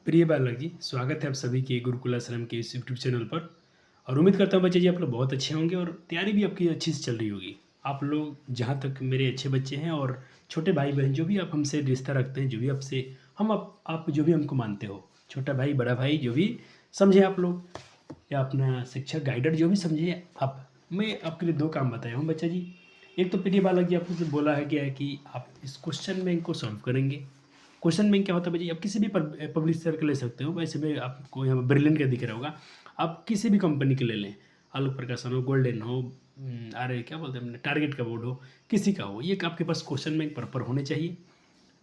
प्रिय बालक जी, स्वागत है आप सभी के गुरुकुल आश्रम के इस यूट्यूब चैनल पर। और उम्मीद करता हूँ बच्चे जी आप लोग बहुत अच्छे होंगे और तैयारी भी आपकी अच्छी से चल रही होगी। आप लोग जहाँ तक मेरे अच्छे बच्चे हैं और छोटे भाई बहन जो भी आप हमसे रिश्ता रखते हैं, जो भी आपसे हम आप जो भी हमको मानते हो, छोटा भाई बड़ा भाई जो भी समझे आप लोग, या अपना शिक्षक गाइडर जो भी समझिए आप। मैं आपके लिए दो काम बताया हूँ बच्चा जी। एक तो प्रिय बालक जी आपको बोला है गया है कि आप इस क्वेश्चन बैंक को सॉल्व करेंगे। क्वेश्चन बैंक क्या होता है भाई, आप किसी भी पब्लिशर का ले सकते हो। वैसे में आपको यहाँ ब्रिलियंट का दिख रहा होगा, आप किसी भी कंपनी के ले लें, आलोक प्रकाशन हो, गोल्डन हो, अरे क्या बोलते हैं, टारगेट का बोर्ड हो, किसी का हो, ये आपके पास क्वेश्चन बैंक प्रॉपर होने चाहिए।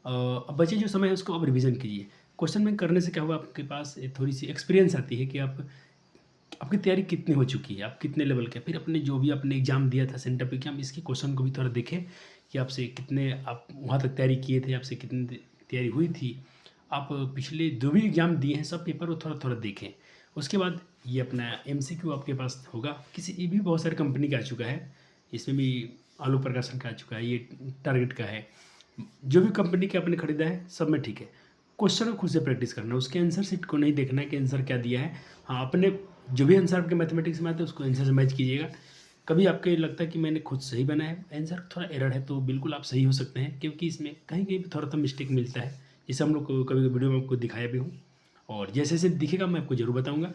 अब बचे जो समय है उसको आप रिवीजन कीजिए। क्वेश्चन बैंक करने से क्या होगा, आपके पास थोड़ी सी एक्सपीरियंस आती है कि आपकी तैयारी कितनी हो चुकी है, आप कितने लेवल के। फिर अपने जो भी आपने एग्जाम दिया था सेंटर पे, कि हम इसके क्वेश्चन को भी थोड़ा देखें कि आपसे कितने आप वहाँ तक तैयारी किए थे, आपसे कितनी तैयारी हुई थी, आप पिछले जो भी एग्जाम दिए हैं सब पेपर को थोड़ा थोड़ा देखें। उसके बाद ये अपना MCQ आपके पास होगा। किसी ये भी बहुत सारे कंपनी का आ चुका है, इसमें भी आलोक प्रकाशन का आ चुका है, ये टारगेट का है। जो भी कंपनी के आपने खरीदा है सब में ठीक है। क्वेश्चन को खुद से प्रैक्टिस करना है, उसके आंसर शीट को नहीं देखना है कि आंसर क्या दिया है। हाँ, अपने जो भी आंसर आपके मैथमेटिक्स में आते हैं उसको आंसर से मैच कीजिएगा। कभी आपको लगता है कि मैंने खुद सही बनाया है, आंसर थोड़ा एरर है, तो बिल्कुल आप सही हो सकते हैं, क्योंकि इसमें कहीं कहीं थोड़ा सा मिस्टेक मिलता है। जैसे हम लोग को कभी वीडियो में आपको दिखाया भी हूँ, और जैसे जैसे दिखेगा मैं आपको ज़रूर बताऊँगा।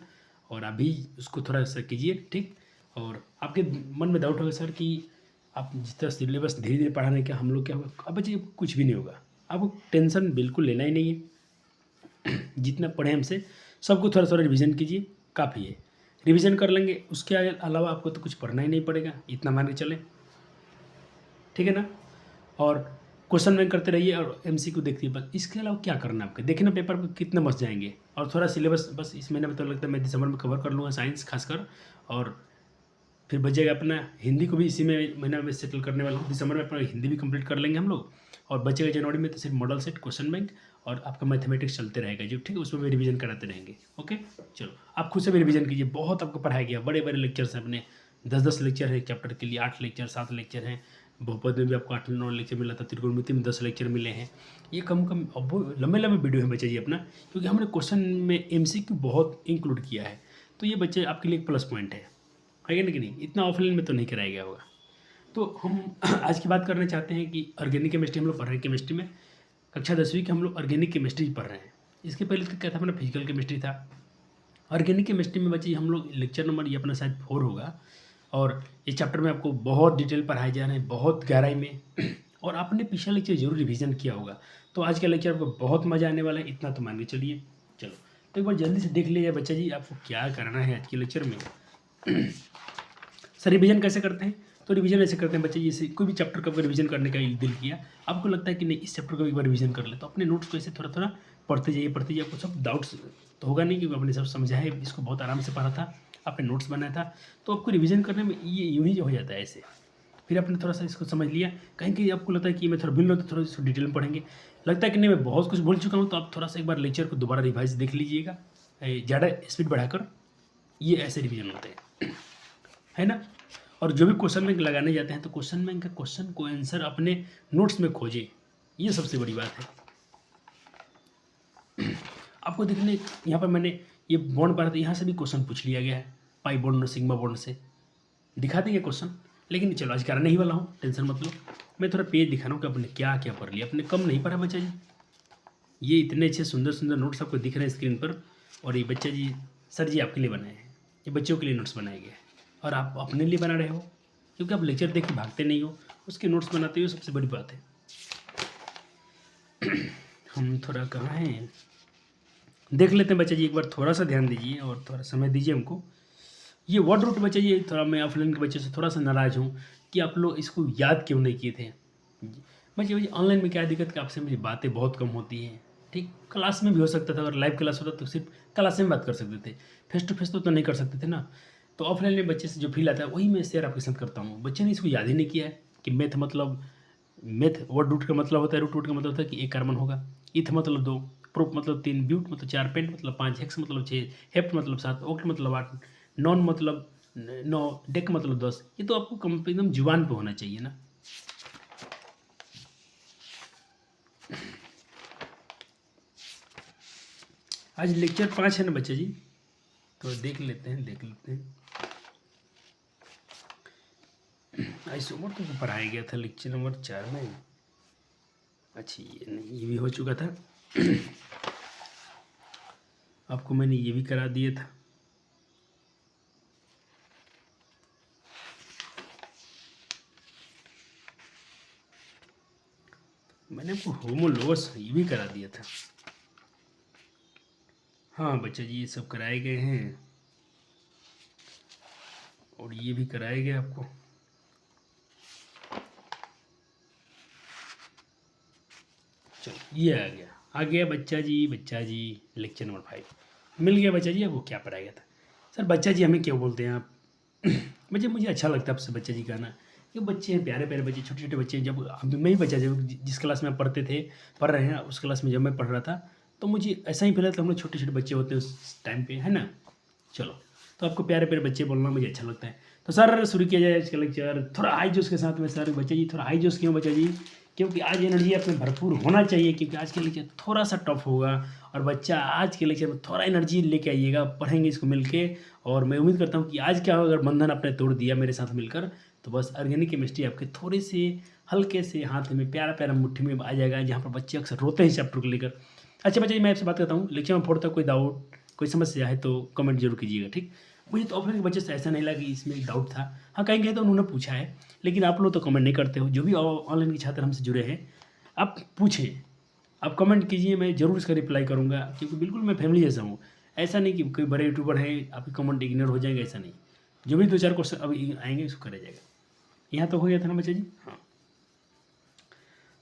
और अभी उसको थोड़ा सा कीजिए, ठीक। और आपके मन में डाउट होगा सर कि आप जिस तरह सिलेबस धीरे धीरे पढ़ाने का हम लोग क्या होगा, अब बच्चे कुछ भी नहीं होगा। आपको टेंशन बिल्कुल लेना ही नहीं है। जितना पढ़े हमसे सबको थोड़ा थोड़ा रिवीजन कीजिए, काफ़ी है। रिवीजन कर लेंगे, उसके अलावा आपको तो कुछ पढ़ना ही नहीं पड़ेगा, इतना मान के चलें, ठीक है ना। और क्वेश्चन बैंक करते रहिए और MCQ देखिए, बस इसके अलावा क्या करना है आपको। देखिए ना पेपर में कितने बच जाएंगे। और थोड़ा सिलेबस बस इस महीने में तो लगता है मैं दिसंबर में कवर कर लूँगा, साइंस खासकर। और फिर बचेगा अपना हिंदी को भी इसी में महीना में सेटल करने वाला हूँ। दिसंबर में अपना हिंदी भी कंप्लीट कर लेंगे हम लोग। और बचेगा जनवरी में तो सिर्फ मॉडल सेट, क्वेश्चन बैंक और आपका मैथमेटिक्स चलते रहेगा जो, ठीक है। उसमें भी रिवीजन कराते रहेंगे। ओके, चलो आप खुद से भी रिवीजन कीजिए। बहुत आपको पढ़ाया गया, बड़े बड़े लेक्चर्स हैं अपने, 10-10 लेक्चर है चैप्टर के लिए, 8 लेक्चर 7 लेक्चर हैं। बहुपद में भी आपको 8-9 लेक्चर मिला था, त्रिकोणमिति में 10 लेक्चर मिले हैं। ये कम कम अब वो लंबे लंबे वीडियो हैं बच्चे जी अपना, क्योंकि हमने क्वेश्चन में MCQ बहुत इंक्लूड किया है। तो ये बच्चे आपके लिए एक प्लस पॉइंट है ना कि नहीं। इतना ऑफलाइन में तो नहीं कराया गया होगा। तो हम आज की बात करना चाहते हैं कि ऑर्गेनिक केमिस्ट्री हम लोग पढ़ रहे हैं। केमिस्ट्री में कक्षा 10वीं के हम लोग ऑर्गेनिक केमिस्ट्री पढ़ रहे हैं। इसके पहले तो क्या था, अपना फिजिकल केमिस्ट्री था। ऑर्गेनिक केमिस्ट्री में बच्चे हम लोग लेक्चर नंबर ये अपना शायद 4 होगा। और इस चैप्टर में आपको बहुत डिटेल पढ़ाए जा रहे हैं, बहुत गहराई में। और आपने पिछला लेक्चर जरूर रिवीजन किया होगा, तो आज का लेक्चर आपको बहुत मज़ा आने वाला है, इतना तो मान के चलिए। चलो तो एक बार जल्दी से देख लीजिए बच्चा जी आपको क्या करना है आज के लेक्चर में। सर रिवीजन कैसे करते हैं, तो रिवीजन ऐसे करते हैं बच्चे, जैसे कोई भी चैप्टर का रिवीजन करने का दिल किया, आपको लगता है कि नहीं इस चैप्टर को एक बार रिवीजन कर ले, तो अपने नोट्स को ऐसे थोड़ा थोड़ा पढ़ते जाइए। आपको सब डाउट्स तो होगा नहीं, क्योंकि आपने सब समझा है, इसको बहुत आराम से पढ़ा था, आपने नोट्स बनाया था, तो आपको रिवीजन करने में ये यूँ ही हो जाता है ऐसे। फिर आपने थोड़ा सा इसको समझ लिया, कहीं कहीं आपको लगता है कि मैं थोड़ा भूल रहा हूँ, तो थोड़ा इसको डिटेल में पढ़ेंगे। लगता है कि नहीं मैं बहुत कुछ भूल चुका हूँ, तो आप थोड़ा सा एक बार लेक्चर को दोबारा रिवाइज देख लीजिएगा, ज़्यादा स्पीड बढ़ाकर। ये ऐसे रिवीजन होते हैं, है ना। और जो भी क्वेश्चन बैंक लगाने जाते हैं, तो क्वेश्चन बैंक का क्वेश्चन को आंसर अपने नोट्स में खोजें, ये सबसे बड़ी बात है। आपको देखने यहाँ पर मैंने ये बॉन्ड पढ़ा था, यहाँ से भी क्वेश्चन पूछ लिया गया है, पाई बॉन्ड और सिग्मा बॉन्ड से दिखा देंगे क्वेश्चन। लेकिन चलो आज कराने ही वाला हूँ, टेंशन मत लो। मैं थोड़ा पेज दिखा रहा हूँ कि आपने क्या क्या पढ़ लिया। आपने कम नहीं पढ़ा बच्चा जी, ये इतने अच्छे सुंदर सुंदर नोट्स आपको दिख रहे हैं स्क्रीन पर। और ये बच्चा जी सर जी आपके लिए बनाए हैं, ये बच्चों के लिए नोट्स बनाए गए हैं, और आप अपने लिए बना रहे हो, क्योंकि आप लेक्चर देख के भागते नहीं हो, उसके नोट्स बनाते हो, सबसे बड़ी बात है। हम थोड़ा कहाँ हैं, देख लेते हैं बच्चा जी, एक बार थोड़ा सा ध्यान दीजिए और थोड़ा समय दीजिए हमको। ये वर्ड रूट बच्चा जी, थोड़ा मैं ऑफलाइन के बच्चे से थोड़ा सा नाराज़ हूँ कि आप लोग इसको याद क्यों नहीं किए थे। बच्चे ऑनलाइन में क्या दिक्कत कि आपसे मेरी बातें बहुत कम होती हैं, ठीक। क्लास में भी हो सकता था, अगर लाइव क्लास होता तो सिर्फ क्लास में बात कर सकते थे, फेस टू फेस तो नहीं कर सकते थे ना। तो ऑफलाइन में बच्चे से जो फील आता है वही मैं शेयर आपके साथ करता हूँ। बच्चे ने इसको याद ही नहीं किया है कि मैथ मतलब, मैथ वर्ड रूट का मतलब होता है, रूट रूट का मतलब होता है कि एक कार्बन होगा, इथ मतलब 2, प्रूफ मतलब 3, ब्यूट मतलब 4, पेंट मतलब 5, हेक्स मतलब 6, हेप्ट मतलब 7, ओक्ट मतलब 8, नॉन मतलब 9, डेक मतलब 10। ये तो आपको कम एकदम जुबान पे होना चाहिए ना। आज लेक्चर 5 है ना बच्चा जी, तो देख लेते हैं। आइसोमर तो पढ़ाया गया था लेक्चर नंबर 4 में। अच्छा ये नहीं, ये भी हो चुका था। आपको मैंने ये भी करा दिया था। मैंने आपको होमोलोगस ये भी करा दिया था। हाँ बच्चा जी, ये सब कराए गए हैं और ये भी कराए गए आपको। चलो ये आ गया बच्चा जी लेक्चर नंबर 5 मिल गया बच्चा जी। आपको क्या पढ़ाया गया था सर? बच्चा जी हमें क्यों बोलते हैं आप? बच्चे मुझे अच्छा लगता है आपसे बच्चा जी कहना, कि बच्चे हैं प्यारे प्यारे बच्चे, छोटे छोटे बच्चे हैं। जब मैं ही बच्चा, जब जिस क्लास में आप पढ़ रहे हैं उस क्लास में जब मैं पढ़ रहा था तो मुझे ऐसा ही फील था हम लोग छोटे छोटे बच्चे होते हैं उस टाइम पे, है ना। चलो, तो आपको प्यारे प्यारे बच्चे बोलना मुझे अच्छा लगता है। तो सर शुरू किया जाए आज का लेक्चर थोड़ा हाई जोश के साथ में। सर बच्चा जी थोड़ा हाई जोश क्यों बच्चा जी? क्योंकि आज एनर्जी अपने भरपूर होना चाहिए, क्योंकि आज के लेक्चर थोड़ा सा टफ होगा और बच्चा आज के लेक्चर में थोड़ा एनर्जी लेके आइएगा, पढ़ेंगे इसको मिलके। और मैं उम्मीद करता हूँ कि आज क्या होगा, अगर बंधन आपने तोड़ दिया मेरे साथ मिलकर, तो बस ऑर्गेनिक केमिस्ट्री आपके थोड़े से हल्के से हाथ में प्यारा प्यारा मुट्ठी में आ जाएगा, जहाँ पर बच्चे अक्सर रोते हैं चैप्टर को लेकर। अच्छा बच्चा जी, मैं आपसे बात करता हूँ, लेक्चर में फोड़ता कोई डाउट कोई समस्या है तो कमेंट जरूर कीजिएगा, ठीक। मुझे तो ऑफलाइन के बच्चे से ऐसा नहीं लगा कि इसमें डाउट था। हाँ कहीं कहीं तो उन्होंने पूछा है, लेकिन आप लोग तो कमेंट नहीं करते हो। जो भी ऑनलाइन के छात्र हमसे जुड़े हैं, आप पूछें, आप कमेंट कीजिए, मैं ज़रूर इसका रिप्लाई करूँगा, क्योंकि बिल्कुल मैं फैमिली जैसा हूँ। ऐसा नहीं कि कोई बड़े यूट्यूबर हैं आपके कमेंट इग्नोर हो जाएंगे, ऐसा नहीं। जो भी 2-4 क्वेश्चन अभी आएंगे उसको करा जाएगा। यहाँ तो हो गया था ना बच्चा जी? हाँ।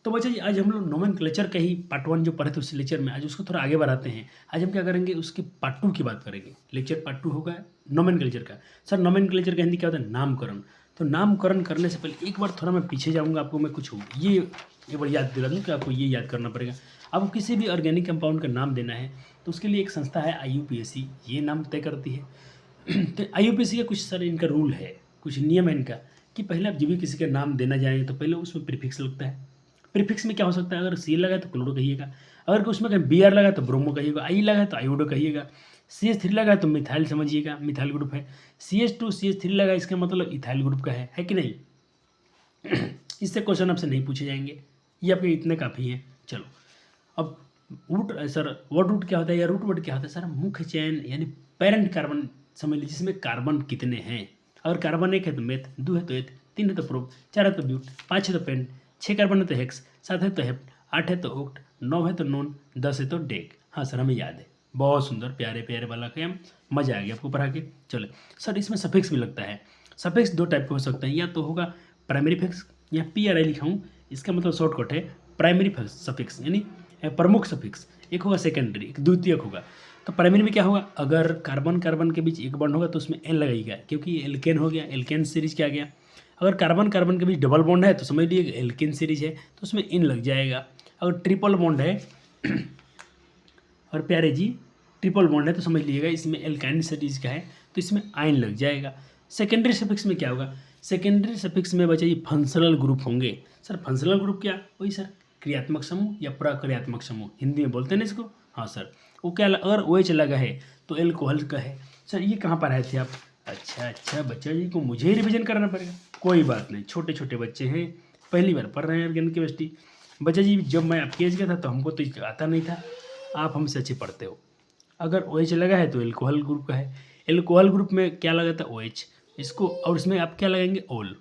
तो बच्चा जी आज हम लोग नोमेनक्लेचर का ही पार्ट 1 जो पढ़े थे उस लेक्चर में, आज उसको थोड़ा आगे बढ़ाते हैं। आज हम क्या करेंगे, उसके पार्ट 2 की बात करेंगे। लेक्चर पार्ट 2 होगा नोमेनक्लेचर का। सर नोमेनक्लेचर का हिंदी क्या होता है? नामकरण। तो नामकरण करने से पहले एक बार थोड़ा मैं पीछे जाऊँगा, आपको मैं कुछ ये बार याद दिला दूँ कि आपको ये याद करना पड़ेगा। आपको किसी भी ऑर्गेनिक कंपाउंड का नाम देना है तो उसके लिए एक संस्था है IUPAC, ये नाम तय करती है। तो IUPAC का कुछ सर इनका रूल है, कुछ नियम है इनका, कि पहले आप जब भी किसी का नाम देना जाएंगे तो पहले उसमें प्रीफिक्स लगता है। प्रीफिक्स में क्या हो सकता है, अगर सी लगा है तो क्लोरो कहिएगा, अगर उसमें कहीं BR लगा है तो ब्रोमो कहिएगा, आई लगा है तो आयोडो कहिएगा, CH3 लगा है तो मिथाइल समझिएगा, मिथाइल ग्रुप है। CH2 CH3 लगा है, इसका मतलब इथाइल ग्रुप का है कि नहीं? इससे क्वेश्चन आपसे नहीं पूछे जाएंगे, ये आपके इतने काफ़ी हैं। चलो अब रूट, सर वर्ड रूट क्या होता है या रूट वर्ड क्या होता है? सर मुख्य चयन यानी पेरेंट कार्बन समझ लीजिए, जिसमें कार्बन कितने हैं। अगर कार्बन 1 है तो मेथ, 2 है तो एथ, 3 है तो प्रोप, 4 है तो ब्यूट, 5 है तो पेंट, 6 कार्बन है तो हेक्स, 7 है तो हेप्ट, 8 है तो ओक्ट, 9 है तो नोन, 10 है तो डेक। हाँ सर हमें याद है, बहुत सुंदर प्यारे प्यारे वाला क्या, मज़ा आ गया आपको पढ़ा के। चलो सर इसमें सफिक्स भी लगता है। सफिक्स 2 टाइप के हो सकते हैं, या तो होगा प्राइमरी फिक्स, या PRI लिखा हूँ, इसका मतलब शॉर्टकट है प्राइमरी सफिक्स यानी प्रमुख सफिक्स। एक होगा सेकेंडरी, एक द्वितीयक होगा। तो प्राइमरी में क्या होगा, अगर कार्बन कार्बन के बीच एक बॉन्ड होगा तो उसमें N लगाइएगा, क्योंकि ये एल्केन हो गया, एल्केन सीरीज क्या आ गया। अगर कार्बन कार्बन के बीच डबल बॉन्ड है तो समझ लीजिए एल्केन सीरीज है, तो उसमें इन लग जाएगा। अगर ट्रिपल बॉन्ड है और प्यारे जी ट्रिपल बॉन्ड है तो समझ लीजिएगा इसमें एल्काइन सीरीज का है, तो इसमें आयन लग जाएगा। सेकेंडरी सफिक्स में क्या होगा, सेकेंडरी सफिक्स में बच्चा ये फंक्शनल ग्रुप होंगे। सर फंक्शनल ग्रुप क्या? वही सर क्रियात्मक समूह या प्रक्रियात्मक समूह, हिंदी में बोलते हैं ना इसको। हाँ सर, वो क्या अगर OH लगा है तो एल्कोहल का है। सर ये कहाँ पर आए थे आप? अच्छा बच्चा जी को मुझे ही रिविजन करना पड़ेगा, कोई बात नहीं, छोटे छोटे बच्चे हैं, पहली बार पढ़ रहे हैं ऑर्गेनिक केमिस्ट्री। बच्चा जी जब मैं आपके एज का था तो हमको तो आता नहीं था, आप हमसे अच्छे पढ़ते हो। अगर OH लगा है तो एल्कोहल ग्रुप का है। एल्कोहल ग्रुप में क्या लगा था? OH, इसको और इसमें आप क्या लगाएंगे? ओल,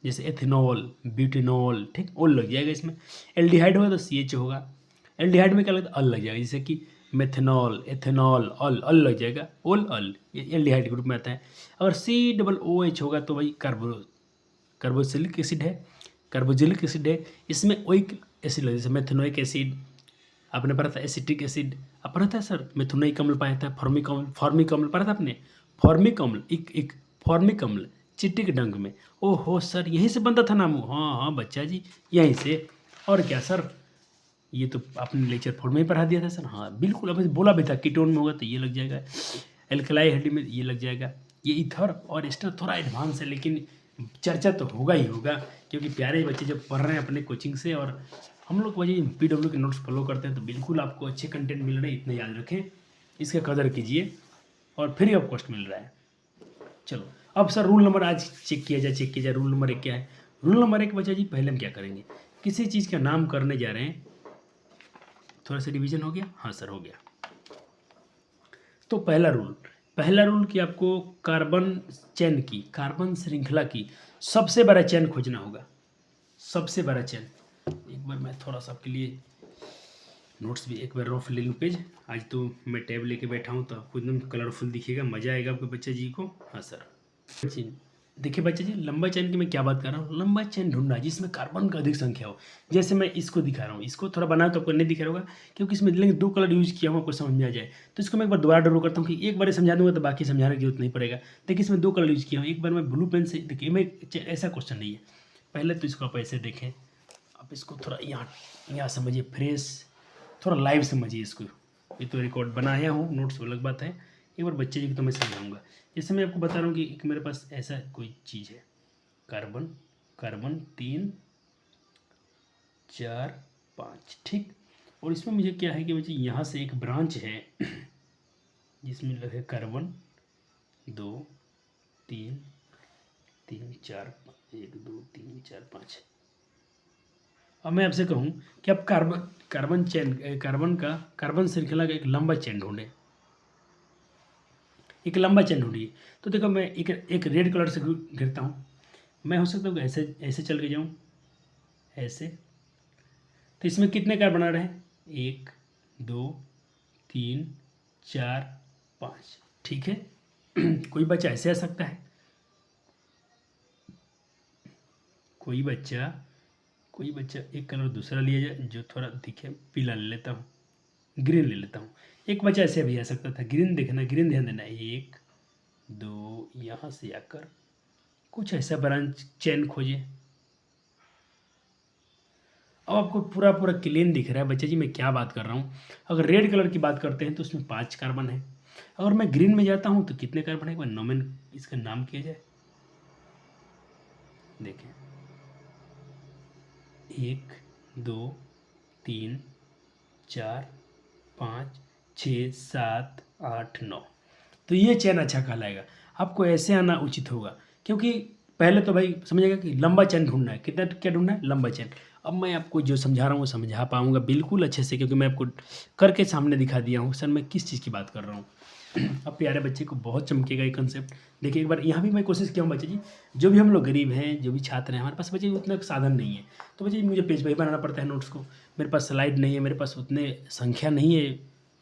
जैसे एथेनॉल, ब्यूटेनॉल, ठीक, ओल लग जाएगा इसमें। एल्डिहाइड होगा तो CH होगा। एल्डिहाइड में क्या लगता है? अल लग जाएगा, जैसे कि मेथेनॉल, एथेनॉल, अल लग जाएगा, ओल अल, ये एल्डिहाइड ग्रुप में आता है। अगर COOH होगा तो भाई कार्बोक्सिलिक एसिड है, कार्बोक्सिलिक एसिड है। इसमें ओइक एसिड लगे, जैसे मेथेनोइक एसिड, आपने पढ़ा था एसिटिक एसिड, आप पढ़ा था सर मेथोनिक अम्ल पाया था, फॉर्मिक अम्ल पढ़ा था आपने, फॉर्मिक अम्ल, एक फॉर्मिक अम्ल चिटिक डंग में। ओहो सर यहीं से बनता था नाम। हाँ बच्चा जी यहीं से। और क्या सर, ये तो आपने लेक्चर 4 में ही पढ़ा दिया था सर। हाँ बिल्कुल, अब बोला भी था कीटोन में होगा तो ये लग जाएगा, एल्कलाई हेडी में ये लग जाएगा। ये ईथर और एस्टर थोड़ा एडवांस है, लेकिन चर्चा तो होगा ही होगा, क्योंकि प्यारे बच्चे जब पढ़ रहे हैं अपने कोचिंग से और हम लोग वही PW के नोट्स फॉलो करते हैं तो बिल्कुल आपको अच्छे कंटेंट मिल रहे हैं, इतना याद रखें, इसका कदर कीजिए और फ्री ऑफ कॉस्ट मिल रहा है। चलो अब सर रूल नंबर आज चेक किया जाए। रूल नंबर 1 क्या है? रूल नंबर 1 बच्चा जी, पहले हम क्या करेंगे, किसी चीज़ का नाम करने जा रहे हैं। थोड़ा सा रिवीजन हो गया? हाँ सर हो गया। तो पहला रूल कि आपको कार्बन चेन की, कार्बन श्रृंखला की सबसे बड़ा चेन खोजना होगा, सबसे बड़ा चेन। एक बार मैं थोड़ा सा आपके लिए नोट्स भी एक बार रफ ले लूँ पेज। आज तो मैं टैब लेके बैठा हूँ तो आपको एकदम कलरफुल दिखेगा, मज़ा आएगा आपके बच्चे जी को। हाँ सर देखिए बच्चे जी, लंबा चेन की मैं क्या बात कर रहा हूँ, लंबा चेन ढूंढना जिसमें कार्बन का अधिक संख्या हो। जैसे मैं इसको दिखा रहा हूँ, इसको थोड़ा बनाया तो आपको नहीं दिख रहा होगा क्योंकि इसमें लेकिन 2 कलर यूज किया हूँ, आपको समझ में आ जाए। तो इसको मैं एक बार दोबारा ड्रॉ करता हूँ कि एक बार समझा दूंगा तो बाकी समझाने की जरूरत नहीं पड़ेगा। देखिए इसमें 2 कलर यूज किया हूँ, एक बार मैं ब्लू पेन से, देखिए मैं ऐसा क्वेश्चन नहीं है। पहले तो इसको आप ऐसे देखें, आप इसको थोड़ा यहाँ समझिए, फ्रेश थोड़ा लाइव समझिए इसको। ये तो रिकॉर्ड बनाया हूँ, नोट्स अलग बात है, एक बार बच्चे जी को तो मैं समझाऊंगा। जैसे मैं आपको बता रहा हूँ कि एक मेरे पास ऐसा कोई चीज़ है, कार्बन 3 4 5, ठीक। और इसमें मुझे क्या है कि मुझे यहाँ से एक ब्रांच है जिसमें लगे कार्बन 2 3 4 1 2 3 4 5। अब मैं आपसे कहूँ कि आप कार्बन श्रृंखला का एक लंबा चेन ढूंढें, एक लंबा चेन ढूंढिए। तो देखो मैं एक रेड कलर से घिरता हूँ, मैं हो सकता हूँ ऐसे ऐसे चल के जाऊँ, ऐसे। तो इसमें कितने कार्बन आ रहे हैं? 1 2 3 4 5, ठीक है। कोई बच्चा ऐसे आ सकता है, कोई बच्चा एक कलर दूसरा लिया जाए जो थोड़ा दिखे, पीला ले लेता हूँ, ग्रीन ले लेता हूँ। एक बच्चा ऐसे भी आ सकता था, ग्रीन देखना, ग्रीन ध्यान देना, 1 2 यहाँ से आकर कुछ ऐसा ब्रांच चेन खोजे। अब आपको पूरा क्लीन दिख रहा है बच्चे जी मैं क्या बात कर रहा हूँ। अगर रेड कलर की बात करते हैं तो उसमें 5 कार्बन है। अगर मैं ग्रीन में जाता हूँ तो कितने कार्बन है, एक बार नोमेन इसका नाम किया जाए। देखें 1 2 3 4 5 6 7 8 9। तो ये चेन अच्छा कहलाएगा। आपको ऐसे आना उचित होगा क्योंकि पहले तो भाई समझेगा कि लंबा चेन ढूंढना है, कितना क्या ढूंढना है, लंबा चेन। अब मैं आपको जो समझा रहा हूँ वो समझा पाऊंगा बिल्कुल अच्छे से क्योंकि मैं आपको करके सामने दिखा दिया हूँ सर मैं किस चीज़ की बात कर रहा हूँ। अब प्यारे बच्चे को बहुत चमकेगा ये कंसेप्ट। देखिए एक बार यहाँ भी मैं कोशिश किया हूँ बच्चे जी, जो भी हम लोग गरीब हैं, जो भी छात्र हैं, हमारे पास बच्चे उतना साधन नहीं है, तो बच्चे मुझे पेज पर ही बनाना पड़ता है नोट्स को। मेरे पास स्लाइड नहीं है, मेरे पास उतने संख्या नहीं है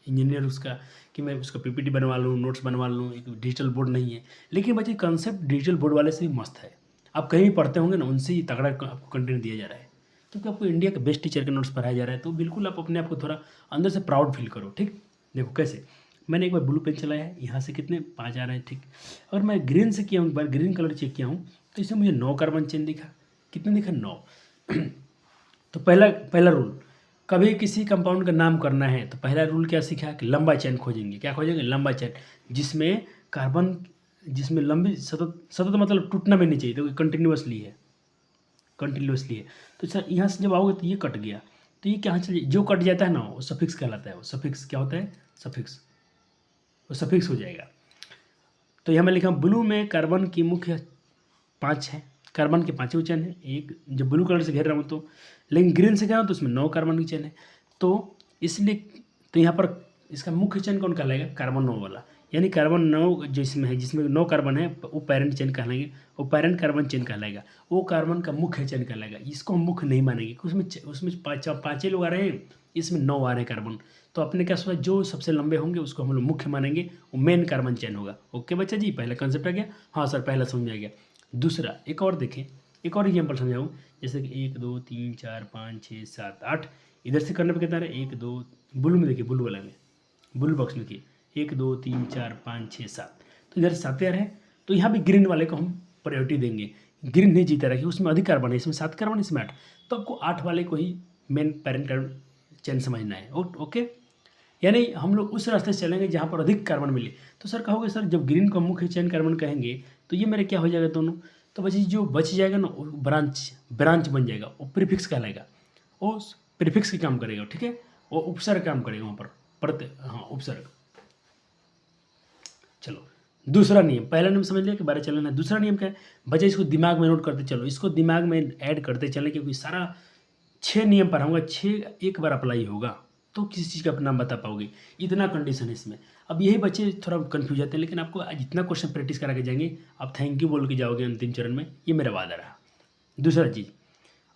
इंजीनियर उसका कि मैं उसका PPT बनवा लूँ, नोट्स बनवा लूँ, एक डिजिटल बोर्ड नहीं है। लेकिन बच्चे कंसेप्ट डिजिटल बोर्ड वाले से भी मस्त है। आप कहीं भी पढ़ते होंगे ना, उनसे ही तगड़ा आपको कंटेंट दिया जा रहा है क्योंकि आपको इंडिया के बेस्ट टीचर के नोट्स पढ़ाया जा रहा है। तो बिल्कुल आप अपने आप को थोड़ा अंदर से प्राउड फील करो, ठीक। देखो कैसे मैंने एक बार ब्लू पेन चलाया है, यहाँ से कितने 5 आ रहे हैं, ठीक। अगर मैं ग्रीन से किया हूँ, एक बार ग्रीन कलर चेक किया हूँ तो इसमें मुझे 9 कार्बन चेन दिखा। कितने दिखा? 9। तो पहला रूल, कभी किसी कंपाउंड का नाम करना है तो पहला रूल क्या सीखा कि लंबा चेन खोजेंगे। क्या खोजेंगे? लंबा चेन, जिसमें कार्बन, जिसमें लंबी सतत मतलब टूटना भी नहीं चाहिए, तो कंटिन्यूसली है। तो सर यहाँ से जब आओगे तो ये कट गया, तो ये क्या चलिए जो कट जाता है ना वो सफिक्स कहलाता है। वो सफिक्स क्या होता है? सफिक्स, वो सफिक्स हो जाएगा। तो यहाँ मैं लिखा ब्लू में कार्बन की मुख्य 5 है, कार्बन के 5 चेन है। एक जब ब्लू कलर से घेर रहा हूँ तो, लेकिन ग्रीन से घेर रहा हूँ तो उसमें 9 कार्बन की चेन है। तो इसलिए तो यहाँ पर इसका मुख्य चेन कौन कहलाएगा? कार्बन 9 वाला, यानी कार्बन 9 जो इसमें है, जिसमें 9 कार्बन है वो पैरेंट चेन कहलाएंगे, वो पैरेंट कार्बन चेन कहलाएगा, वो कार्बन का मुख्य चेन कहलाएगा। इसको हम मुख्य नहीं मानेंगे क्योंकि उसमें 5 लोग आ रहे हैं, इसमें 9 आ रहे हैं कार्बन। तो अपने क्या सोचा, जो सबसे लंबे होंगे उसको हम लोग मुख्य मानेंगे, वो मेन कार्बन चेन होगा। ओके बच्चा जी, पहला कंसेप्ट आ गया? हाँ सर पहला समझ में आ गया। दूसरा एक और देखें, एक और एग्जाम्पल समझाऊँ। जैसे कि 1 2 3 4 5 6 7 8, इधर से करने पर कितना रहे? 1 2, ब्लू में देखिए, ब्लू वाला में, ब्लू बॉक्स में देखिए 1 2 3 4 5 6 7, तो इधर 7 आ रहे हैं। तो यहाँ भी ग्रीन वाले को हम प्रायोरिटी देंगे। ग्रीन नहीं जीता रहा कि उसमें अधिक कार्बन है, इसमें 7 कार्बन, इसमें 8, तो आपको 8 वाले को ही मेन पैरेंट कार्बन चेन समझना है। ओके, यानी हम लोग उस रास्ते से चलेंगे जहाँ पर अधिक कार्बन मिले। तो सर कहोगे सर जब ग्रीन को मुख्य चेन कार्बन कहेंगे तो ये मेरे क्या हो जाएगा दोनों? तो बच्चे जो बच जाएगा ना, ब्रांच बन जाएगा, वो प्रीफिक्स कहलाएगा। वो प्रीफिक्स की काम करेगा, ठीक है, वो उपसर्ग काम करेगा वहाँ पर हाँ उपसर्ग। चलो दूसरा नियम, पहला नियम समझ लिया कि बारह चलना है। दूसरा नियम क्या है बच्चे, इसको दिमाग में नोट करते चलो, इसको दिमाग में ऐड करते चलें, क्योंकि सारा 6 नियम पढ़ाऊंगा, 6 एक बार अप्लाई होगा तो किसी चीज़ का आप नाम बता पाओगे, इतना कंडीशन है इसमें। अब यही बच्चे थोड़ा कन्फ्यूज जाते हैं, लेकिन आपको जितना क्वेश्चन प्रैक्टिस करा के जाएंगे आप थैंक यू बोल के जाओगे अंतिम चरण में, ये मेरा वादा रहा। दूसरा चीज़,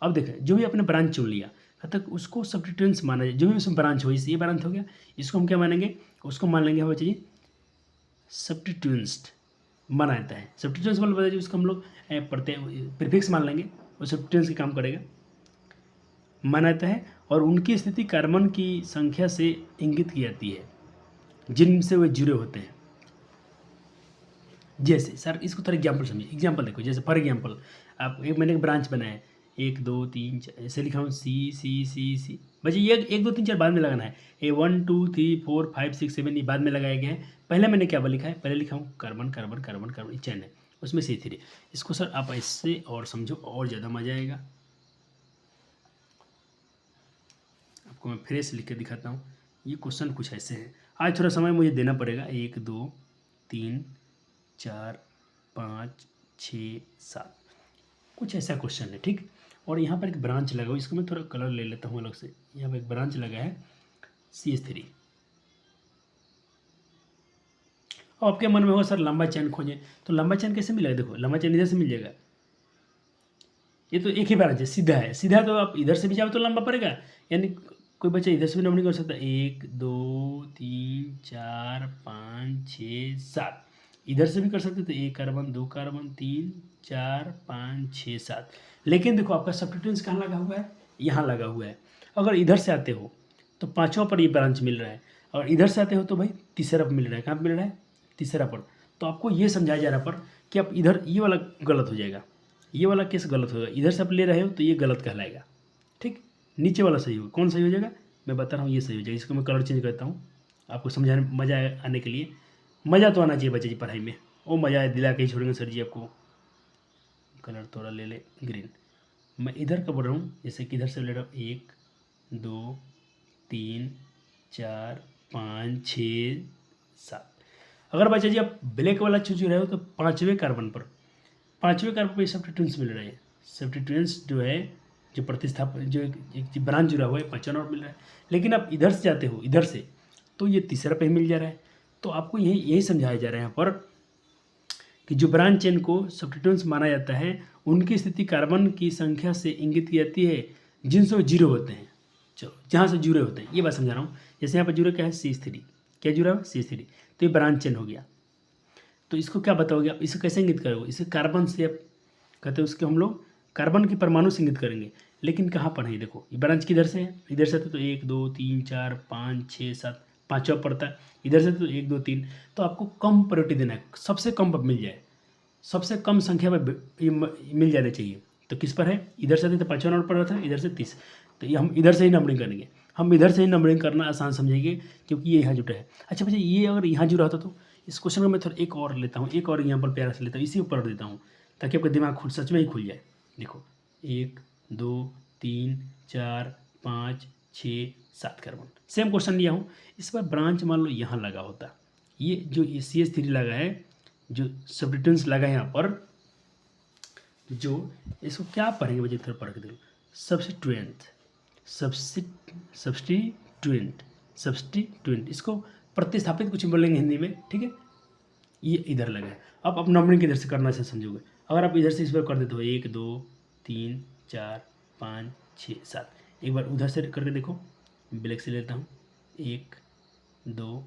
अब देखें जो भी आपने ब्रांच चुन लिया तक उसको सब्स्टिट्यूएंट्स माना जाए, जो भी उसमें ब्रांच हो, ये ब्रांच हो गया, इसको हम क्या मानेंगे, उसको मान लेंगे बच्चे जी सब्स्टिट्यूएंट्स माना जाता है। सब्स्टिट्यूएंट्स मतलब बताइए उसको हम लोग पढ़ते हैं प्रीफिक्स मान लेंगे, वो सब्स्टिट्यूएंट्स की काम करेगा माना जाता है, और उनकी स्थिति कार्बन की संख्या से इंगित की जाती है जिनसे वे जुड़े होते हैं। जैसे सर इसको थोड़ा एग्जाम्पल समझिए, एग्जाम्पल देखो, जैसे फॉर एग्जाम्पल आप मैंने एक ब्रांच बनाया है, 1 2 3 4 ऐसे लिखा हूँ, सी सी सी सी, बच्चे ये 1 2 3 4 बाद में लगाना है, ये 1 2 3 4 5 6 7 ये बाद में लगाया गया है। पहले मैंने क्या लिखा है, पहले लिखा हूँ कार्बन कार्बन कार्बन कार्बन चैन है, उसमें C3। इसको सर आप इससे और समझो और ज़्यादा मजा आएगा। आपको मैं फ्रेश लिख के दिखाता हूँ। ये क्वेश्चन कुछ ऐसे हैं, आज थोड़ा समय मुझे देना पड़ेगा। 1 2 3 4 5 6 7 कुछ ऐसा क्वेश्चन है, ठीक। और यहाँ पर एक ब्रांच लगा हुआ, इसको मैं थोड़ा कलर ले लेता हूँ अलग से। यहाँ पर एक ब्रांच लगा है CH3। और आपके मन में होगा सर लंबा चैन खोजें, तो लंबा चैन कैसे मिलेगा, देखो लंबा चैन इधर से मिल जाएगा, ये तो एक ही ब्रांच है, सीधा है, सीधा तो आप इधर से भी जाओ तो लंबा पड़ेगा, यानी कोई बच्चा इधर से भी नंबरिंग कर सकता है। 1 2 3 4 5 6 7, इधर से भी कर सकते तो 1 कार्बन 2 कार्बन 3 4 5 6 7। लेकिन देखो आपका सब्स्टिट्यूएंट्स कहाँ लगा हुआ है, यहाँ लगा हुआ है। अगर इधर से आते हो तो पाँचवा पर ये ब्रांच मिल रहा है, और इधर से आते हो तो भाई तीसरा पर मिल रहा है। कहाँ पर मिल रहा है, तीसरा पर। तो आपको ये समझाया जा रहा है पर कि आप इधर ये वाला गलत हो जाएगा, ये वाला केस गलत होगा, इधर से आप ले रहे हो तो ये गलत कहलाएगा, ठीक। नीचे वाला सही होगा, कौन सही हो जाएगा, मैं बता रहा हूँ, ये सही हो जाएगा। इसको मैं कलर चेंज करता हूँ आपको समझाने मज़ा आने के लिए। मज़ा तो आना चाहिए बच्चे जी पढ़ाई में, वो मज़ा दिला के ही छोड़ेंगे सर जी आपको। कलर थोड़ा ले ले ग्रीन, मैं इधर का बोल रहा हूँ, जैसे कि इधर से ले रहा हूँ 1 2 3 4 5 6 7। अगर बच्चा जी आप ब्लैक वाला चूज रहे हो तो पाँचवें कार्बन पर सब्स्टिट्यूएंट्स मिल रहे हैं। सब्स्टिट्यूएंट्स जो है, जो प्रतिस्थापन जो एक ब्रांच जुड़ा हुआ है, पाँचवा नंबर मिल रहा है। लेकिन आप इधर से जाते हो, इधर से, तो ये तीसरा पे मिल जा रहा है। तो आपको यही समझाया जा रहा है यहाँ पर कि जो ब्रांच चेन को सब्स्टिट्यूएंट्स माना जाता है, उनकी स्थिति कार्बन की संख्या से इंगित की जाती है जिनसे वो जीरो होते हैं। चलो जहाँ से जुड़े होते हैं ये बात समझा रहा हूँ। जैसे यहाँ पर जुड़े क्या है, CH3, क्या जुड़ा है CH3, तो ये ब्रांच चेन हो गया। तो इसको क्या बताओगे आप, इसे कैसे इंगित करोगे, इसे कार्बन से आप कहते हैं, उसके हम लोग कार्बन की परमाणु से इंगित करेंगे। लेकिन कहाँ पर है, देखो ये ब्रांच किधर से है, इधर से तो 1 2 3 4 5 6 7, पाँचवा पड़ता है, इधर से तो 1 2 3। तो आपको कम प्रायोरिटी देना है, सबसे कम पर मिल जाए, सबसे कम संख्या पर मिल जाना चाहिए। तो किस पर है, इधर से तो पाँचवा नंबर पर रहा था, इधर से 30, तो ये हम इधर से ही नंबरिंग करेंगे। हम इधर से ही नंबरिंग करना आसान समझेंगे क्योंकि ये यहाँ जुटा है। अच्छा बच्चे ये अगर यहाँ जुड़ा होता तो इस क्वेश्चन को मैं थोड़ा एक और लेता हूँ, एक और यहाँ पर प्यारा से लेता हूँ, इसी ऊपर देता हूँ ताकि आपका दिमाग खुद सच में ही खुल जाए। देखो 1 2 3 4 5 6 7 कार्बन, सेम क्वेश्चन लिया हूँ। इस पर ब्रांच मान लो यहाँ लगा होता, ये जो CH3 लगा है, जो सब्स्टिट्यूएंट्स लगा है यहाँ पर, जो इसको क्या पढ़ेंगे बच्चे, थोड़ा पढ़ के देखो, सब्स्टिट्यूएंट, इसको प्रतिस्थापित कुछ बोलेंगे हिंदी में, ठीक है। ये इधर लगा है, अब नंबरिंग किधर से करना से समझोगे। अगर आप इधर से इस पर कर देते हो 1 2 3 4 5 6 7, एक बार उधर से करके देखो, ब्लैक से लेता हूँ, 1 2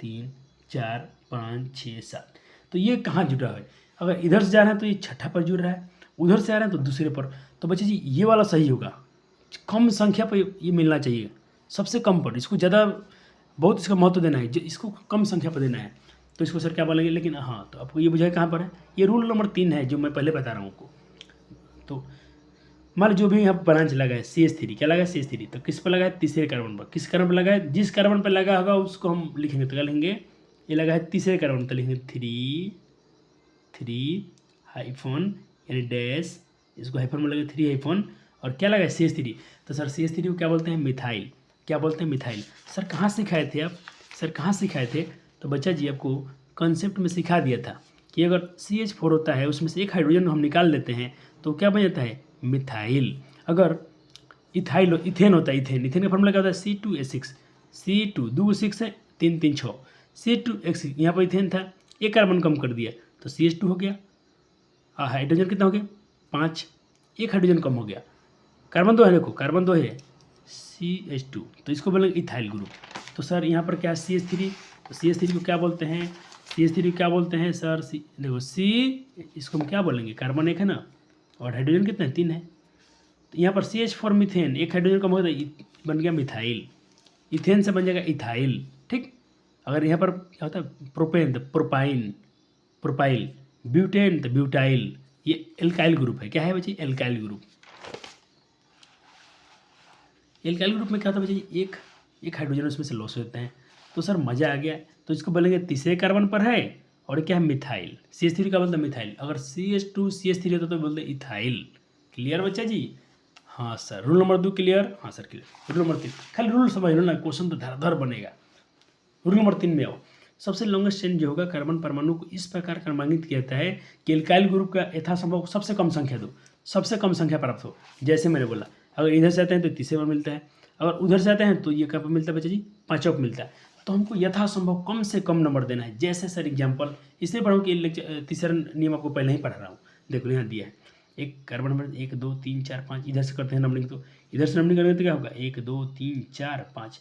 3 4 5 6 7। तो ये कहाँ जुड़ा है, अगर इधर से जा रहा है तो ये छठा पर जुड़ रहा है, उधर से आ रहे हैं तो दूसरे पर। तो बच्चे जी ये वाला सही होगा, कम संख्या पर ये मिलना चाहिए, सबसे कम पर, इसको ज़्यादा बहुत इसका महत्व देना है, इसको कम संख्या पर देना है। तो इसको सर क्या बोलेंगे, लेकिन हाँ तो आपको ये बुझाए कहाँ पर है, ये रूल नंबर 3 है जो मैं पहले बता रहा हूँ आपको। तो मान लो जो भी यहाँ ब्रांच लगा है CH3, क्या लगा है CH3, तो किस पर लगा है, तीसरे कार्बन पर। किस कार्बन पर लगा है, जिस कार्बन पर लगा होगा उसको हम लिखेंगे, तो क्या लिखेंगे, ये लगा है तीसरे कार्बन, तो लिखेंगे 3 हाइफन यानी डैश, इसको हाइफन में लगे 3 हाइफन, और क्या लगा CH3। तो सर CH3 को क्या बोलते हैं, मिथाइल। क्या बोलते हैं, मिथाइल। सर कहाँ सिखाए थे आप, सर कहाँ सिखाए थे, तो बच्चा जी आपको कंसेप्ट में सिखा दिया था कि अगर CH4 होता है उसमें से एक हाइड्रोजन हम निकाल लेते हैं तो क्या बन जाता है, मिथाइल। अगर इथाइल इथेन होता है, इथेन, इथेन का फॉर्मूला क्या होता है, C2H6, C2 2 6 है, 3 3 6, C2H6, यहाँ पर इथेन था, एक कार्बन कम कर दिया तो CH2 हो गया। हाइड्रोजन कितना हो गया, 5, एक हाइड्रोजन कम हो गया, कार्बन 2 है, देखो कार्बन 2 है, CH2, तो इसको बोलेंगे इथाइल ग्रुप। तो सर यहाँ पर क्या है, CH3, तो CH3 को क्या बोलते हैं, CH3 को क्या बोलते हैं सर, देखो इसको हम क्या बोलेंगे, कार्बन एक है ना, और हाइड्रोजन कितने, 3 है। तो यहाँ पर CH4 मीथेन, एक हाइड्रोजन कम हो गया, बन गया मिथाइल, इथेन से बन जाएगा इथाइल, ठीक। अगर यहाँ पर क्या होता है, प्रोपेन तो प्रोपाइन, प्रोपाइल, ब्यूटेन तो ब्यूटाइल, ये एल्काइल ग्रुप है। क्या है बच्चे, एल्काइल ग्रुप। एल्काइल ग्रुप में क्या होता है बच्चे, एक हाइड्रोजन उसमें से लॉस होते हैं। तो सर मज़ा आ गया, तो इसको बोलेंगे तीसरे कार्बन पर है, और क्या है, मिथाइल। CH3 का बोलते हैं मिथाइल, अगर CH2 CH3 होता तो बोलते इथाइल। क्लियर बच्चा जी, हाँ सर। रूल नंबर 2 क्लियर, हाँ सर क्लियर। रूल नंबर 3, खाली रूल समझ लो ना, क्वेश्चन तो धर बनेगा। रूल नंबर 3 में आओ। सबसे लॉन्गेस्ट चेन जो होगा कार्बन परमाणु को इस प्रकार क्रमांकित किया जाता है कि एल्काइल ग्रुप का यथासंभव सबसे कम संख्या दो, सबसे कम संख्या प्राप्त हो। जैसे मैंने बोला, अगर इधर से आते हैं तो तीसरे पर मिलता है, अगर उधर से आते हैं तो ये कहाँ पर मिलता है बच्चा जी, पाँचों पर मिलता है। तो हमको यथासंभव कम से कम नंबर देना है। जैसे सर एग्जाम्पल इसलिए पढ़ाऊँ कि तीसरा नियम आपको पहले ही पढ़ा रहा हूँ। देखो यहाँ दिया है, एक कार्बन नंबर 1 2 3 4 5, इधर से करते हैं नंबरिंग, तो इधर से नंबरिंग करेंगे तो क्या होगा, 1 2 3 4 5,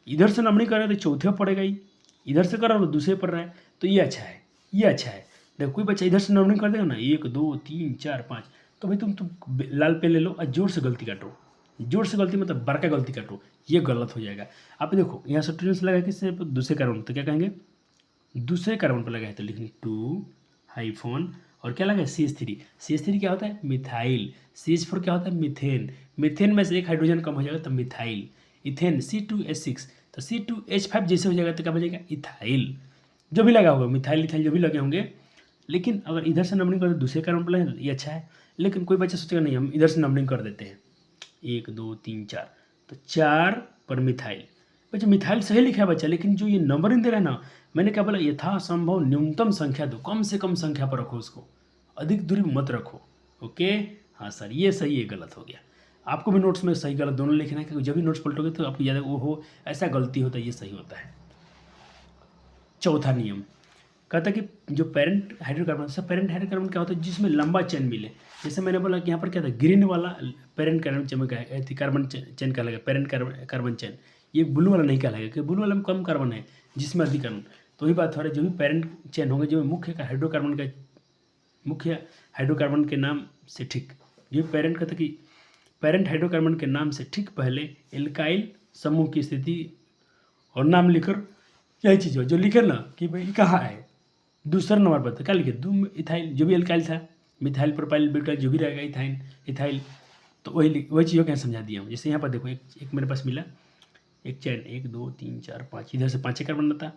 इधर से नंबरिंग करेंगे तो चौथे पर पड़ेगा ही, इधर से कर रहा हूँ तो दूसरे पर रहा है, तो ये अच्छा है, ये अच्छा है। देखो कोई बच्चा इधर से नंबरिंग कर देगा ना, 1 2 3 4 5, तो भाई तुम लाल पेन ले लो और जोर से गलती काटो, जोर से गलती मतलब बड़का गलती काटो, ये गलत हो जाएगा। आप देखो यहाँ से ट्रेंस लगा किससे, दूसरे कार्बन, तो क्या कहेंगे, दूसरे कार्बन पर लगा है तो लिखेंगे 2 हाइफोन, और क्या लगा है, CH3, CH3 क्या होता है, मिथाइल, CH4 क्या होता है, मीथेन, मीथेन में से एक हाइड्रोजन कम हो जाएगा तो मिथाइल, इथेन C2H6, तो C2H5 जैसे हो जाएगा तो क्या बचेगा, इथाइल। जो भी लगा होगा, मिथाइल इथाइल जो भी लगे होंगे। लेकिन अगर इधर से नंबरिंग कर दूसरे कार्बन पर लगे तो ये अच्छा है। लेकिन कोई बच्चा सोचेगा नहीं हम इधर से नंबरिंग कर देते हैं, 1 2 3 4, तो 4 पर मिथाइल। बच्चा मिथाइल सही लिखा है बच्चा, लेकिन जो ये नंबरिंग दे रहा है ना, मैंने क्या बोला, यथासंभव न्यूनतम संख्या दो, कम से कम संख्या पर रखो उसको, अधिक दूरी मत रखो। ओके, हाँ सर, ये सही है, गलत हो गया। आपको भी नोट्स में सही गलत दोनों लिखना है, क्योंकि जब भी नोट्स पलटोगे तो आपको याद है वो हो ऐसा गलती होता है, ये सही होता है। चौथा नियम कहता है कि जो पेरेंट हाइड्रोकार्बन, सब पेरेंट हाइड्रोकार्बन क्या होता है, जिसमें लंबा चेन मिले। जैसे मैंने बोला कि यहाँ पर क्या था, ग्रीन वाला parent carbon chain carbon chain कहलाएगा, पेरेंट कार्बन चेन। ये ब्लू वाला नहीं कहलाएगा, क्योंकि ब्लू वाला में कम कार्बन है, जिसमें अधिक कार्बन। तो वही बात हो रही है, जो भी पेरेंट चेन होंगे, जो मुख्य हाइड्रोकार्बन का मुख्य हाइड्रोकार्बन के नाम से ठीक, ये पेरेंट कहता कि पेरेंट हाइड्रोकार्बन के नाम से ठीक पहले एल्काइल समूह की स्थिति और नाम लिखकर, यही चीज़ हो जो लिखे ना कि भाई कहाँ है, दूसरा नंबर पर था क्या लिखे, दो इथाइल, जो भी एल्काइल था, मिथाइल प्रोपाइल ब्यूटाइल जो भी रहेगा, इथाइन इथाइल, तो वही चीज़ों क्या समझा दिया हूँ। जैसे यहाँ पर देखो, एक मेरे पास मिला, एक चैन 1 2 3 4 5, इधर से 5 कार्बन बनता,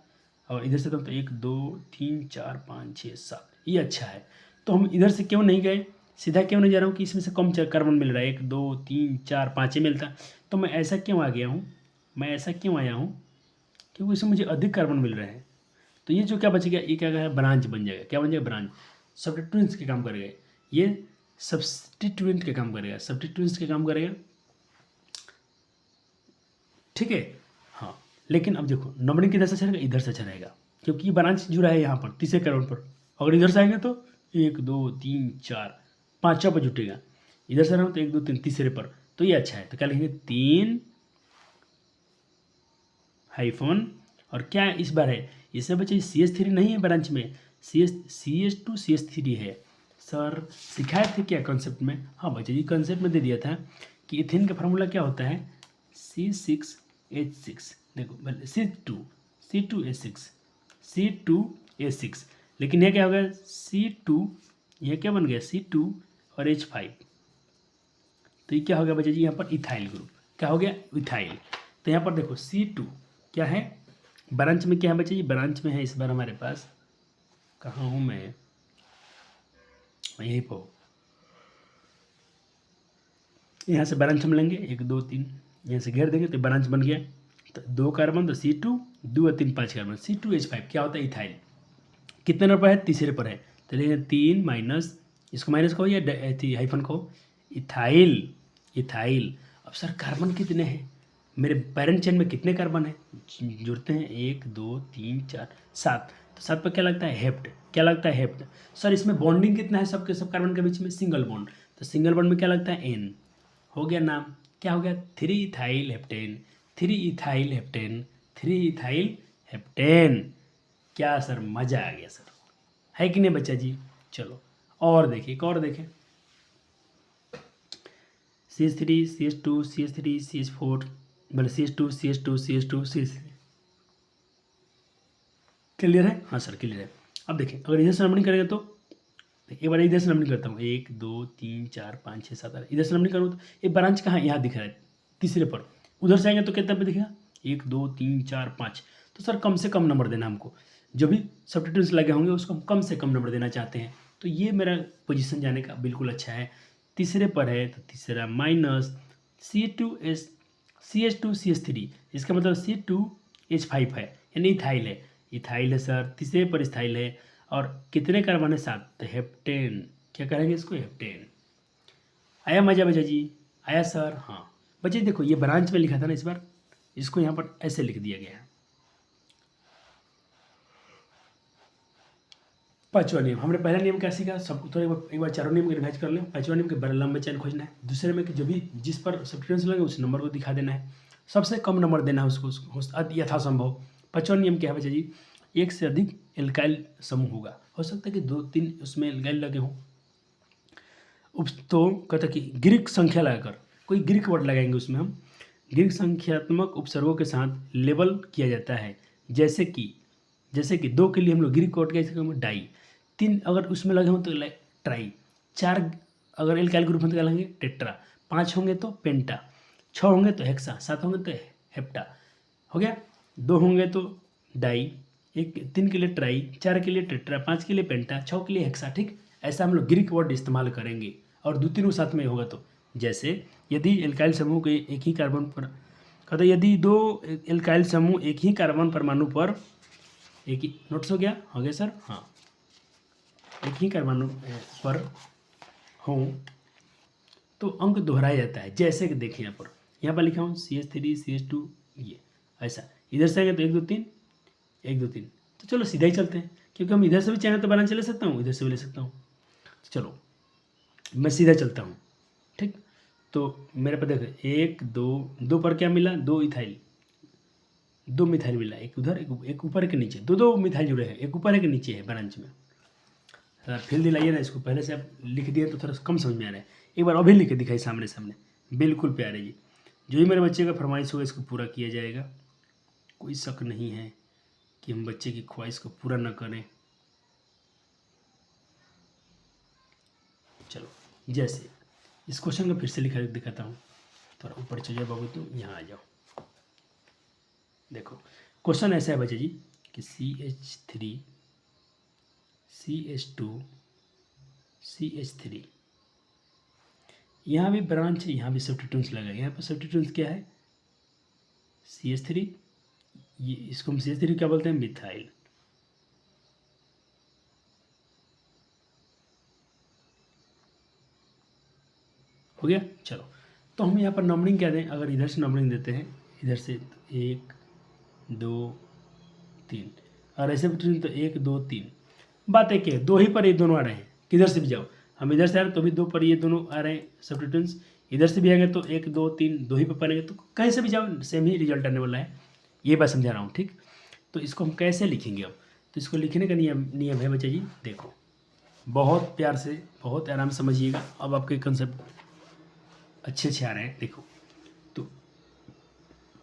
और इधर से तो 1 2 3 4 5 6 7, ये अच्छा है। तो हम इधर से क्यों नहीं गए, सीधा क्यों नहीं जा रहा हूँ कि इसमें से कम कार्बन मिल रहा है, 1 2 3 4 5 ही मिलता, तो मैं ऐसा क्यों आ गया हूँ, मैं ऐसा क्यों आया हूँ, क्योंकि इसमें मुझे अधिक कार्बन मिल रहे हैं। तो ये जो क्या बचेगा, ये क्या है, ब्रांच बन जाएगा। क्या बन जाएगा, ब्रांच। सब्स्टिट्यूएंट्स के काम करेगा, ये सब्स्टिट्यूएंट के काम करेगा, सब्स्टिट्यूएंट्स के काम करेगा, ठीक है। हाँ, लेकिन अब देखो नंबरिंग किधर से चलेगा, इधर से चलेगा, क्योंकि ये ब्रांच जुड़ा है यहाँ पर तीसरे कार्बन पर। अगर इधर से आएंगे तो 1 2 3 4 5 पर जुटेगा, इधर से रहा तो 1 2 3 तीसरे पर, तो ये अच्छा है। तो क्या लिखेंगे, 3 हाइफोन, और क्या इस बार है, इससे बच्चे CH3 नहीं है ब्रांच में, CH2 CH3 है। सर सिखाए थे क्या कंसेप्ट में, हाँ बच्चे जी कंसेप्ट में दे दिया था कि इथेन का फार्मूला क्या होता है, C6H6, देखो C2H6, C2H6, लेकिन यह क्या हो गया, C2, यह क्या बन गया, C2 और H5, तो ये क्या हो गया बच्चे जी, यहाँ पर इथाइल ग्रुप, क्या हो गया, इथाइल। तो यहाँ पर देखो C2 क्या है, ब्रांच में क्या है बच्चे जी, ब्रांच में है इस बार हमारे पास, कहाँ हूँ मैं यहीं पर, यहाँ से ब्रांच हम लेंगे 1 2 3, यहाँ से घेर देंगे तो ब्रांच बन गया। तो 2 कार्बन तो C2, 2 और 3 5 कार्बन C2H5 क्या होता है इथाइल। कितने नंबर पर है, तीसरे पर है। तो लेंगे 3 माइनस, इसको माइनस कहो या हाइफन कहो, इथाइल। इथाइल। अब सर कार्बन कितने हैं, मेरे पैरेंट चेन में कितने कार्बन है, जुड़ते हैं 1 2 3 4 7। तो 7 पर क्या लगता है, हेप्ट। क्या लगता है, हेप्ट। सर इसमें बॉन्डिंग कितना है सबके सब कार्बन के बीच में, सिंगल बॉन्ड। तो सिंगल बॉन्ड में क्या लगता है, एन। हो गया नाम, क्या हो गया, 3 ethyl heptane. 3 ethyl heptane, 3 ethyl heptane. क्या सर मज़ा आ गया सर, है कि नहीं बच्चा जी। चलो और देखिए, एक और देखें, CH3 CH2 CH3 CH4, बोले CH2 CH2 CH2 CH3। Clear है, हाँ सर क्लियर है। अब देखिए अगर इधर से नंबरिंग करेंगे तो एक बार इधर से नंबरिंग करता हूँ, 1 2 3 4 5 6 7 8, इधर से नंबरिंग करूँ तो ये ब्रांच कहाँ, यहाँ दिख रहा है तीसरे पर। उधर से आएंगे तो कितना पे दिखेगा, 1 2 3 4 5। तो सर कम से कम नंबर देना हमको, जो भी सब्स्टिट्यूट्स लगे होंगे उसको हम कम से कम नंबर देना चाहते हैं। तो ये मेरा पोजीशन जाने का बिल्कुल अच्छा है, तीसरे पर है तो तीसरा माइनस CH2CH3, इसका मतलब C2H5 है, यानी इथाइल है। इथाइल है सर, तीसरे पर इथाइल है। और कितने कार्बन है, 7, तो हेप्टेन। क्या करेंगे इसको, हेप्टेन। आया मजा बच्चा जी, आया सर, हाँ। बच्चे देखो ये ब्रांच में लिखा था ना, इस बार इसको यहाँ पर ऐसे लिख दिया गया है। पांचवा नियम, हमने पहला नियम क्या सीखा, सब थोड़ा एक बार चारों नियम के रिवाइज कर लें। पांचवा नियम के बड़े लंबे चैन खोजना है। दूसरे में कि जो भी जिस पर सब्स्टिट्यूएंट्स लगे उस नंबर को दिखा देना है, सबसे कम नंबर देना है उसको यथासंभव। पांचवा नियम क्या है बच्चा जी, एक से अधिक एल्काइल समूह होगा, हो सकता है कि 2 3 उसमें एल्काइल लगे हों। तो कहता कि ग्रीक संख्या लगाकर, कोई ग्रीक वर्ड लगाएंगे उसमें हम, ग्रीक संख्यात्मक उपसर्गों के साथ लेबल किया जाता है। जैसे कि 2 के लिए हम लोग ग्रीक वर्ड कैसे कहेंगे, डाई। 3 अगर उसमें लगे हों तो ट्राई। 4 अगर एल्काइल ग्रुप में तो क्या लेंगे, टेट्रा। 5 होंगे तो पेंटा। 6 होंगे तो हेक्सा। 7 होंगे तो हेप्टा। हो गया। 2 होंगे तो डाई, 3 के लिए ट्राई, 4 के लिए टेट्रा, 5 के लिए पेंटा, 6 के लिए हेक्सा। ठीक, ऐसा हम लोग ग्रीक वर्ड इस्तेमाल करेंगे। और दो तीनों साथ में होगा तो, जैसे यदि एल्काइल समूह के एक ही कार्बन पर, कहते यदि 2 एल्काइल समूह एक ही कार्बन परमाणु पर, एक ही नोट्स हो गया सर, हाँ, एक ही परमाणु पर हों तो अंक दोहराया जाता है। जैसे कि देखिए यहाँ पर लिखा हूँ CH3 CH2, ये ऐसा। इधर से आएंगे तो 1 2 3 1 2 3। तो चलो सीधा ही चलते हैं, क्योंकि हम इधर से भी चाहें तो बनाना ले सकता हूँ, इधर से भी ले सकता हूँ। चलो मैं सीधा चलता हूँ, ठीक। तो मेरे पर देखो 1 2 पर क्या मिला, 2 इथाइल, 2 मिथाइल मिला, एक उधर एक ऊपर एक नीचे, दो मिथाइल जुड़े हैं, एक ऊपर एक नीचे है ब्रांच में। फिर दिलाइए ना इसको, पहले से आप लिख दिए तो थोड़ा कम समझ में आ रहा है, एक बार अभी लिख के दिखाई सामने सामने। बिल्कुल प्यारे जी, जो भी मेरे बच्चे का फरमाइश होगा इसको पूरा किया जाएगा। कोई शक नहीं है कि हम बच्चे की ख्वाहिश को पूरा न करें। चलो जैसे इस क्वेश्चन को फिर से लिखा दिखाता हूँ, थोड़ा ऊपर चल जाओ बाबू, तुम यहाँ आ जाओ। देखो क्वेश्चन ऐसा है बच्चे जी कि CH3 CH2 CH3, यहाँ भी ब्रांच है, यहाँ भी सब्स्टिट्यूएंट्स लगा है। यहाँ पर सब्स्टिट्यूएंट्स क्या है, CH3, ये इसको हम CH3 क्या बोलते हैं, मिथाइल। हो गया। चलो तो हम यहाँ पर नंबरिंग क्या दें, अगर इधर से नंबरिंग देते हैं, इधर से 1 2 3, और ऐसे भी तो 1 2 3। बात है कि 2 ही पर ये दोनों आ रहे हैं, किधर से भी जाओ, हम इधर से आ रहे हैं तो भी 2 पर ये दोनों आ रहे हैं सब्स्टिट्यूएंट्स, इधर से भी आएंगे तो 1 2 3, 2 ही पर पड़ेंगे, तो कहीं से भी जाओ सेम ही रिजल्ट आने वाला है। ये बात समझा रहा हूँ, ठीक। तो इसको हम कैसे लिखेंगे अब, तो इसको लिखने का नियम है बच्चा जी, देखो बहुत प्यार से बहुत आराम से समझिएगा। अब आपके कंसेप्ट अच्छे आ रहे हैं। देखो तो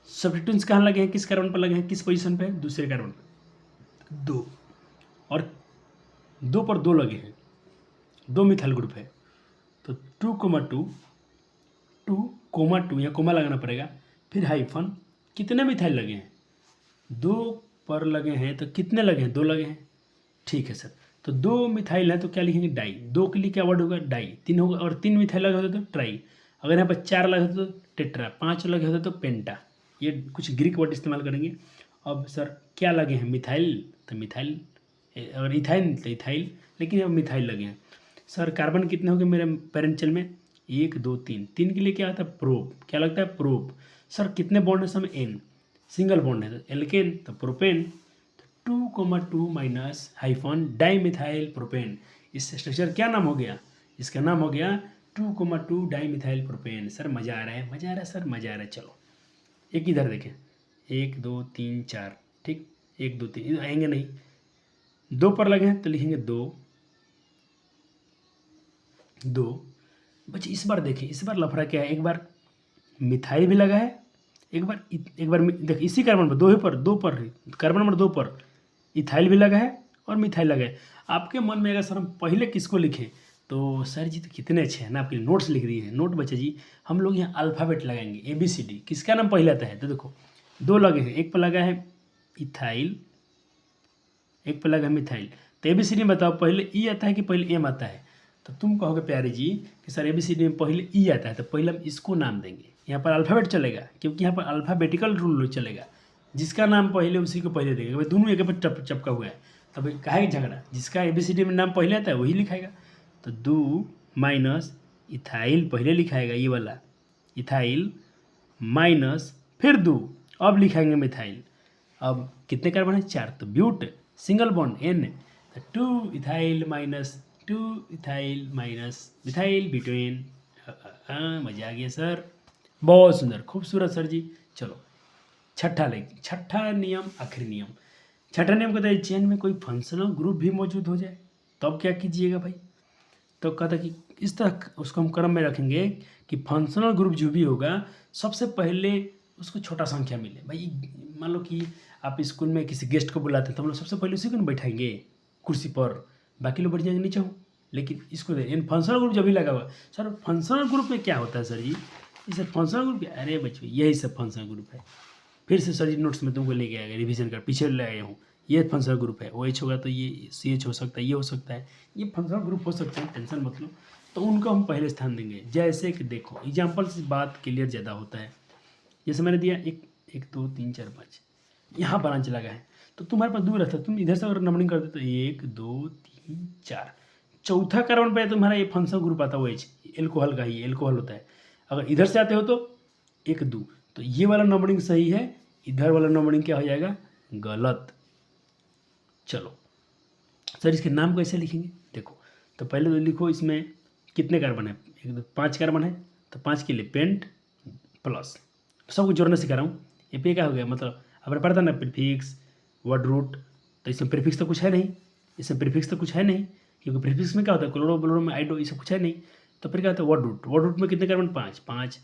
सब्स्टिट्यूएंट्स कहाँ लगे हैं, किस कार्बन पर लगे हैं, किस पोजीशन पे है, दूसरे कार्बन पर 2, और 2 पर 2 लगे हैं, 2 मिथाइल ग्रुप है। तो 2,2 2,2 यहाँ कोमा लगाना पड़ेगा, फिर हाइफन, कितने मिथाइल लगे हैं, 2 पर लगे हैं, तो कितने लगे हैं, 2 लगे हैं, ठीक है सर। तो 2 मिथाइल है तो क्या लिखेंगे, डाई। 2 के लिए क्या वर्ड होगा, डाई। 3 होगा, और 3 मिथाइल लगे होते तो ट्राई। अगर यहाँ पर 4 अलग है तो टेट्रा, 5 अलग है तो पेंटा। ये कुछ ग्रीक वर्ड इस्तेमाल करेंगे। अब सर क्या लगे हैं, मिथाइल तो मिथाइल, अगर इथाइल तो इथाइल, लेकिन अब मिथाइल लगे हैं। सर कार्बन कितने हो गए मेरे पेरेंचल में, 1 2 3, 3 के लिए क्या आता है प्रोप, क्या लगता है प्रोप। सर कितने बॉन्ड है समय एन, सिंगल बॉन्ड है तो एल्केन तो प्रोपेन, तो 2,2 माइनस हाइफन डाईमिथाइल प्रोपेन। इस स्ट्रक्चर क्या नाम हो गया, इसका नाम हो गया 2,2 डाईमिथाइल प्रोपेन। सर मज़ा आ रहा है, मज़ा आ रहा है सर, मज़ा आ रहा है। चलो एक इधर देखें, 1 2 3 4, ठीक, 1 2 3 आएंगे नहीं, 2 पर लगे हैं तो लिखेंगे 2 2। बच्चे इस बार देखें, इस बार लफड़ा क्या है, एक बार मिथाइल भी लगा है, एक बार देख इसी कार्बन पर 2 ही पर 2 पर कार्बन नंबर 2 पर इथाइल भी लगा है और मिथाइल लगा है। आपके मन में अगर सर हम पहले किसको लिखें, तो सर जी तो कितने अच्छे हैं ना, आपके नोट्स लिख दिए हैं। नोट बच्चे जी, हम लोग यहाँ अल्फ़ाबेट लगाएंगे ABCD, किसका नाम पहले आता है, तो देखो 2 लगे हैं, एक पर लगा है इथाइल, एक पर लगा है मिथाइल। तो ABCD में बताओ पहले ई आता है कि पहले एम आता है। तो तुम कहोगे प्यारे जी कि सर ABCD में पहले ई आता है, तो पहले हम इसको नाम देंगे, यहाँ पर अल्फ़ाबेट चलेगा, क्योंकि यहाँ पर अल्फ़ाबेटिकल रूल चलेगा, जिसका नाम पहले उसी को पहले देंगे। भाई दोनों एक पर चपका हुआ है, तो भाई काहे झगड़ा, जिसका ABCD में नाम पहले आता है वही लिखाएगा। तो 2 माइनस इथाइल पहले लिखाएगा, ये वाला इथाइल माइनस फिर 2, अब लिखाएंगे मिथाइल। अब कितने कार्बन है, 4, तो ब्यूट सिंगल बॉन्ड N, तो 2 ethyl minus 2 ethyl minus methyl between. मजा आ गया सर, बहुत सुंदर खूबसूरत सर जी। चलो छठा नियम, आखिरी नियम। छठा नियम कहता है चेन में कोई फंक्शनल ग्रुप भी मौजूद हो जाए तब क्या कीजिएगा भाई, तो कहता कि इस तरह उसको हम क्रम में रखेंगे कि फंक्शनल ग्रुप जो भी होगा सबसे पहले उसको छोटा संख्या मिले। भाई मान लो कि आप स्कूल में किसी गेस्ट को बुलाते हैं तो हम लोग सबसे पहले उसी को ना बैठाएंगे कुर्सी पर, बाकी लोग बैठ जाएंगे नीचे हूँ, लेकिन इसको इन फंक्शनल ग्रुप जब भी लगा हुआ। सर फंक्शनल ग्रुप में क्या होता है सर जी, ये सर फंक्शनल ग्रुप क्या, अरे बच्चों यही सब फंक्शनल ग्रुप है। फिर से सर जी नोट्स में तुमको लेके आएगा, रिवीजन कर पीछे ले आया हूँ। ये फंक्शनल ग्रुप है, OH होगा तो ये CH हो सकता है, ये हो सकता है, ये फंक्शनल ग्रुप हो सकते हैं, टेंशन मत लो। तो उनको हम पहले स्थान देंगे। जैसे कि देखो एग्जाम्पल से बात क्लियर ज़्यादा होता है। जैसे मैंने दिया 1 2 3 4 5, यहाँ ब्रांच लगा है तो तुम्हारे पास दूर रहता है, तुम इधर से अगर नंबरिंग कर दो तो 1 2 3 4, चौथा कार्बन पे तुम्हारा ये फंक्शनल ग्रुप आता है OH, एल्कोहल का ही एल्कोहल होता है। अगर इधर से आते हो तो 1 2, तो ये वाला नंबरिंग सही है, इधर वाला नंबरिंग क्या हो जाएगा, गलत। चलो सर इसके नाम कैसे लिखेंगे, देखो तो पहले तो लिखो इसमें कितने कार्बन है, 1 2 5 कार्बन है, तो 5 के लिए पेंट प्लस, सबको जोड़ना सिखा रहा हूँ। ये पे क्या हो गया, मतलब अपने पढ़ता ना प्रीफिक्स वर्ड रूट, तो इसमें प्रीफिक्स तो कुछ है नहीं, इसमें प्रीफिक्स तो कुछ है नहीं, क्योंकि प्रीफिक्स में क्या होता है क्लोरो ब्लोरो में आइडो, ये सब कुछ है नहीं। तो फिर क्या होता है वर्ड रूट, वर्ड रूट में कितने कार्बन 5 5।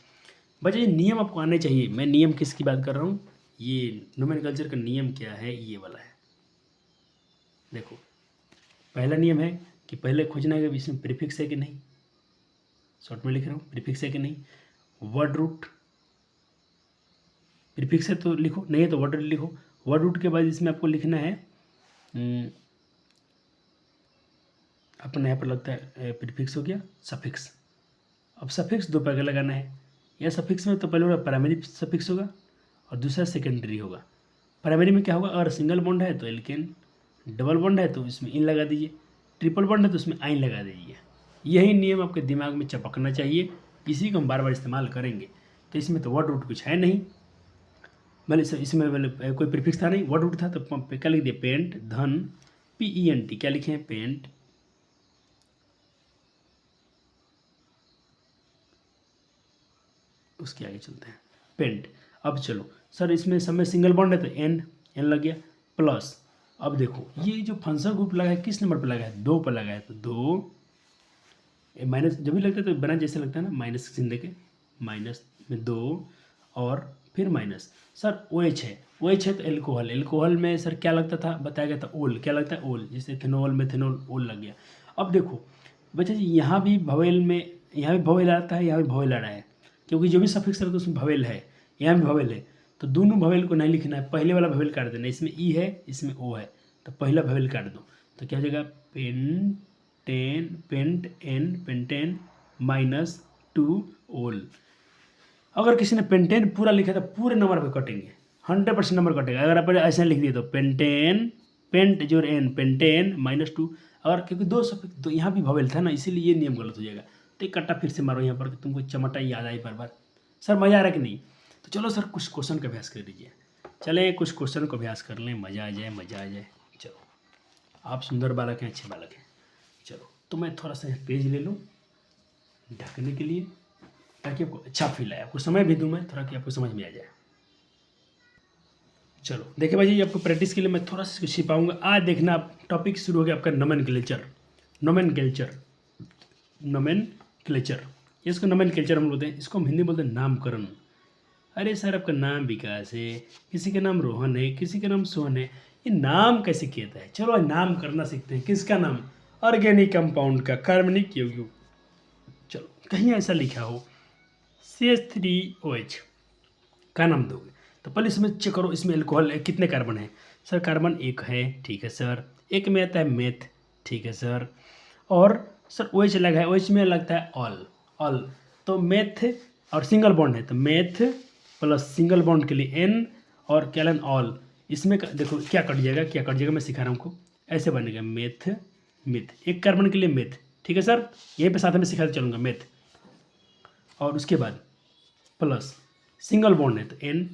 बच्चे ये नियम आपको आने चाहिए, मैं नियम किसकी बात कर रहा हूँ, ये नोमेनक्लेचर का नियम क्या है, ये वाला है। देखो पहला नियम है कि पहले खोजना है कि इसमें प्रीफिक्स है कि नहीं, शॉर्ट में लिख रहा हूँ प्रीफिक्स है कि नहीं। वर्ड रूट प्रीफिक्स है तो लिखो, नहीं है तो वर्ड रूट लिखो। वर्ड रूट के बाद इसमें आपको लिखना है अपने यहाँ पर लगता है प्रीफिक्स हो गया सफिक्स। अब सफिक्स 2 प्रकार लगाना है, या सफिक्स में तो पहले होगा प्राइमरी सफिक्स होगा और दूसरा सेकेंडरी होगा। प्राइमरी में क्या होगा, अगर सिंगल बॉन्ड है तो एल्केन, डबल बॉन्ड है तो इसमें इन लगा दीजिए, ट्रिपल बॉन्ड है तो उसमें आइन लगा दीजिए। यही नियम आपके दिमाग में चपकना चाहिए, इसी को हम बार बार इस्तेमाल करेंगे। तो इसमें तो वर्ड रूट कुछ है नहीं, भले इसमें भले कोई प्रीफिक्स था नहीं, वर्ड रूट था, तो क्या लिख दिया पेंट, धन PENT, क्या लिखे हैं पेंट। उसके आगे चलते हैं पेंट। अब चलो सर इसमें सब में सिंगल बॉन्ड है तो एन लग गया प्लस। अब देखो ये जो फंक्शनल ग्रुप लगा है किस नंबर पर लगा है, 2 पर लगा है, तो 2 माइनस जब भी लगता है तो बना जैसे लगता है ना, माइनस चिन्ह देके माइनस में 2 और फिर माइनस। सर OH है, OH है तो एल्कोहल, एल्कोहल में सर क्या लगता था, बताया गया था ओल, क्या लगता है ओल, जैसे इथेनॉल मेथेनॉल ओल लग गया। अब देखो बच्चा जी यहाँ भी भवेल में, यहाँ भी भवेल आता है, यहाँ भी भवेल आ रहा है, क्योंकि जो भी सफिक्स रहता है उसमें भवेल है, यहाँ भी भवेल है। तो दोनों भवेल को नहीं लिखना है, पहले वाला भवेल काट देना, इसमें ई है इसमें ओ है, तो पहला भवेल काट दो, तो क्या हो जाएगा पेंटेन माइनस 2 ओल। अगर किसी ने पेंटेन पूरा लिखा तो पूरे नंबर पे कटेंगे, 100% नंबर कटेगा। अगर आपने ऐसे लिख दिया तो पेंटेन, पेंट जोर एन, पेंटेन -2। अगर क्योंकि दो शब्द तो यहाँ भी भवेल था ना, इसीलिए ये नियम गलत हो जाएगा। तो एक कट्टा फिर से मारो यहाँ पर कि तुमको चमटा याद आई बार बार। सर मज़ा आ रहा है कि नहीं? तो चलो सर कुछ क्वेश्चन का अभ्यास कर लीजिए। चलें कुछ क्वेश्चन का अभ्यास कर लें, मज़ा आ जाए, मज़ा आ जाए। चलो, आप सुंदर बालक हैं, अच्छे बालक हैं। चलो तो मैं थोड़ा सा पेज ले लूँ ढकने के लिए, ताकि आपको अच्छा फील आए, आपको समय भी दूँ मैं थोड़ा कि आपको समझ में आ जाए। चलो देखिए भाई जी, आपको प्रैक्टिस के लिए मैं थोड़ा सा छिपाऊंगा। आज देखना आप टॉपिक शुरू हो गया आपका नोमेनक्लेचर। नोमेनक्लेचर, नोमेनक्लेचर, इसको नोमेनक्लेचर हम बोलते हैं, इसको हम हिंदी में बोलते हैं नामकरण। अरे सर आपका नाम विकास है, किसी का नाम रोहन है, किसी का नाम सोहन है, ये नाम कैसे किया जाता है? चलो आज नाम करना सीखते हैं। किसका नाम? ऑर्गेनिक कंपाउंड का, कार्बनिक यौगिक। चलो कहीं ऐसा लिखा हो CH3OH का नाम दोगे तो पहले इसमें चेक करो, इसमें अल्कोहल कितने कार्बन है? सर कार्बन एक है, ठीक है सर। एक में आता है मेथ, ठीक है सर। और सर OH लगा है, OH में लगता है ऑल, ऑल। तो मेथ और सिंगल बॉन्ड है तो मेथ प्लस सिंगल बॉन्ड के लिए N और क्या लेना ऑल। इसमें देखो क्या कट जाएगा, क्या कट जाएगा, मैं सिखा रहा हूँ आपको। ऐसे बनेगा मेथ, मेथ एक कार्बन के लिए मेथ, ठीक है सर। यहीं पे साथ में सिखाते चलूँगा मेथ। और उसके बाद प्लस सिंगल बॉन्ड है तो N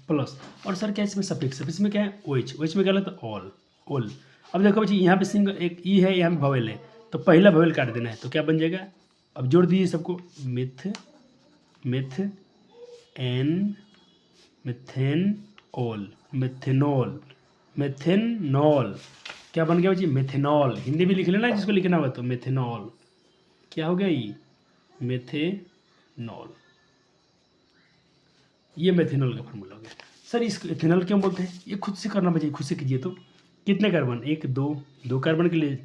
प्लस, और सर क्या इसमें सफिक्स, इसमें क्या है OH, OH में क्या लगता है ऑल, ऑल। अब देखो बच्ची यहाँ पे सिंगल एक ई है, यहाँ पे भवेल है, तो पहला भवेल काट देना है तो क्या बन जाएगा? अब जोड़ दीजिए सबको, मिथ, मिथ एन, मिथेन ओल, मिथेनॉल, मिथेनॉल। क्या बन गया बच्ची? मिथेनॉल। हिंदी भी लिख लेना जिसको लिखना होगा तो मिथेनॉल। क्या हो गया ये? मिथेनॉल। ये मेथेनॉल का फार्मूला हो गया। सर इसको इथेनॉल क्यों बोलते हैं? ये खुद से करना बच्चे, खुद से कीजिए। तो कितने कार्बन? एक, दो कार्बन के लिए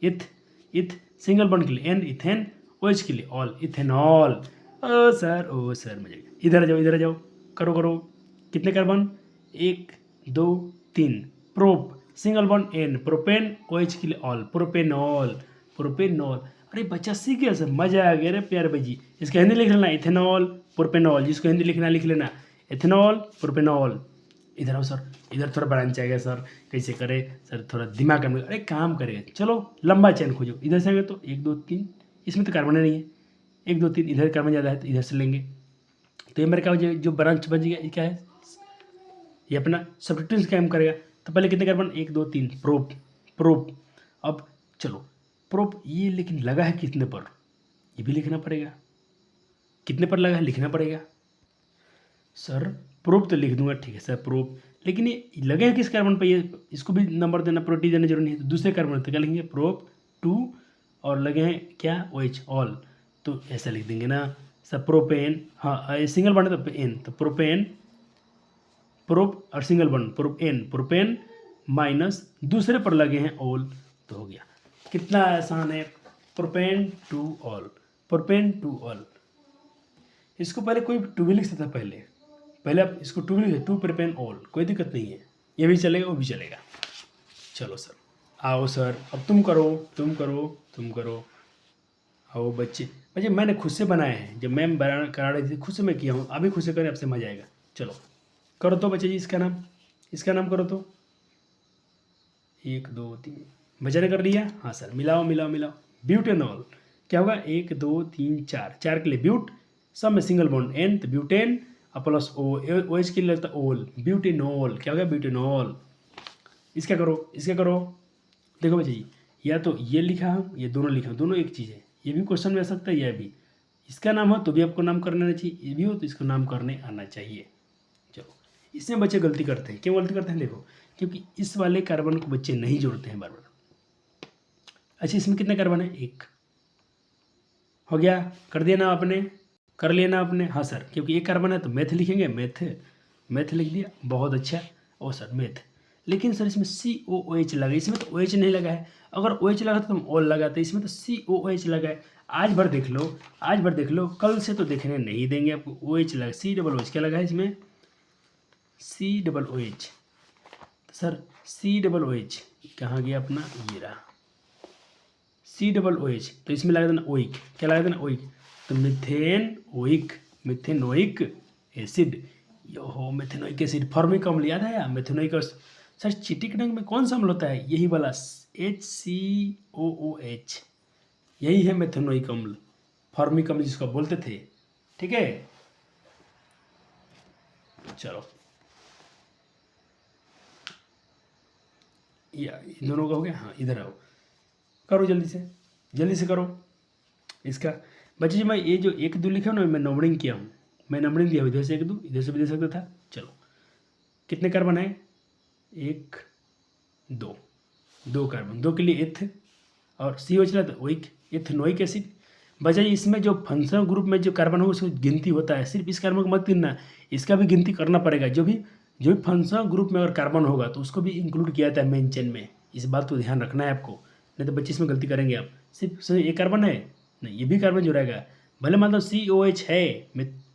इथ, इथ सिंगल बॉन्ड के लिए N, इथेन। OH के लिए ऑल, इथेनॉल। ओ सर मजा गया। इधर आ जाओ, इधर आ जाओ, करो करो। कितने carbon? 1, 2, 3। Prop single bond N, propane. OH के लिए ऑल, प्रोपेनॉल, प्रोपेनॉल। अरे बच्चा सीख गया सर, मजा आ गया रे प्यारे भाई। इसका हिंदी लिख लेना इथेनॉल, प्रोपेनॉल। जिसको हिंदी लिखना लिख लेना एथेनॉल, प्रोपेनॉल। इधर आओ सर, इधर थोड़ा ब्रांच आएगा सर, कैसे करे सर, थोड़ा दिमाग काम, अरे काम करेगा। चलो लंबा चैन खोजो, इधर से आएंगे तो 1, 2, 3, इसमें तो कार्बन नहीं है। 1, 2, 3 इधर कार्बन ज़्यादा है तो इधर से लेंगे। तो ये मेरे क्या जो ब्रांच बन गया ये क्या है? ये अपना सब्स्टिट्यूशन काम करेगा। तो पहले कितने कार्बन? 1, 2, 3, prop, prop. अब चलो प्रोप ये लेकिन लगा है कितने पर, ये भी लिखना पड़ेगा। कितने पर लगा है लिखना पड़ेगा। सर प्रोप तो लिख दूंगा, ठीक है सर प्रोप, लेकिन ये लगे हैं किस कार्बन पर? ये इसको भी नंबर देना, प्रोटी देना जरूरी नहीं है। तो दूसरे कार्बन तो क्या लिखेंगे? प्रोप 2 और लगे हैं क्या? OH all. तो ऐसा लिख देंगे ना सर, प्रोपेन। हाँ सिंगल बॉन्ड है तो N, तो प्रोपेन, प्रोप और single bond propane, propane minus दूसरे पर लगे हैं ऑल, तो हो गया। कितना आसान है, propane two all, propane two all. इसको पहले कोई टू भी लिख सकता था, पहले आप इसको टू भी लिख, टू प्रोपेन ऑल, कोई दिक्कत नहीं है। ये भी चलेगा, वो भी चलेगा। चलो सर आओ सर, अब तुम करो, तुम करो, तुम करो। आओ बच्चे, बच्चे मैंने खुद से बनाए हैं, जब मैम बना करा रही थी खुद से मैं किया हूँ, अभी खुद से करें, आपसे मजा आएगा। चलो करो तो बच्चे जी, इसका नाम करो तो। 1, 2, 3 बच्चे ने कर लिया। हाँ सर मिलाओ मिलाओ मिलाओ। ब्यूटेनॉल क्या होगा? 1, 2, 3, 4, 4 के लिए ब्यूट, सब में सिंगल बॉन्ड N तो ब्यूटेन और प्लस OH के लिए लगता है ओल, ब्यूटेनॉल। क्या होगा? ब्यूटेनॉल। इसका करो, इसका करो। देखो बच्चे जी, या तो ये लिखा हूँ, ये दोनों लिखा हूँ, दोनों एक चीज़ है। ये भी क्वेश्चन में आ सकता है, यह भी। इसका नाम हो तो भी आपको नाम करना आना चाहिए, ये भी हो तो इसको नाम करने आना चाहिए। चलो इसमें बच्चे गलती करते हैं। क्यों गलती करते हैं? देखो, क्योंकि इस वाले कार्बन को बच्चे नहीं जोड़ते हैं बार बार। अच्छा इसमें कितने कार्बन है? 1 हो गया, कर दिया ना आपने, कर लिया ना आपने। हाँ सर, क्योंकि एक कार्बन है तो मेथ लिखेंगे, मेथ, मेथ लिख दिया, बहुत अच्छा। ओ सर मेथ, लेकिन सर इसमें COOH लगा, इसमें तो OH नहीं लगा है। अगर OH लगा तो हम ऑल लगाते, इसमें तो COOH लगा है। आज भर देख लो, आज भर देख लो, कल से तो देखने नहीं देंगे आपको। OH लगा, COOH क्या लगा है इसमें? COOH। तो सर COOH कहाँ गया अपना? ये रहा COOH। तो इसमें लगा देना ओइक, क्या लगा देना? ओइक। तो मिथेनोइक एसिड, यो मिथेनोइक एसिड। फॉर्मिक अम्ल याद है या मिथेनोइक सर चीटिक रंग में कौन सा अम्ल होता है? यही वाला HCOOH, यही है मिथेनोइक अम्ल, फॉर्मिक अम्ल जिसको बोलते थे। ठीक है, चलो या इन दोनों का हो गया। हाँ इधर आओ, करो जल्दी से करो इसका। बच्चे जी मैं ये जो 1 2 लिखा ना, मैं नंबरिंग किया हूँ, मैं नंबरिंग दिया हूँ, इधर से 1 2, इधर से भी दे सकता था। चलो कितने कार्बन है? 1 2, 2 कार्बन, 2 के लिए एथ और सी हो चला तो ओइक, एथेनोइक एसिड। बच्चा जी इसमें जो फंक्शनल ग्रुप में जो कार्बन हो उसकी गिनती होता है, सिर्फ इस कार्बन को मत गिनना, इसका भी गिनती करना पड़ेगा। जो भी फंक्शनल ग्रुप में अगर कार्बन होगा तो उसको भी इंक्लूड किया जाता है मेन चेन में। इस बात को ध्यान रखना है आपको, नहीं तो बच्चे इसमें गलती करेंगे आप। सिर्फ एक कार्बन है नहीं, ये भी कार्बन जुड़ेगा, भले मान लो COH है,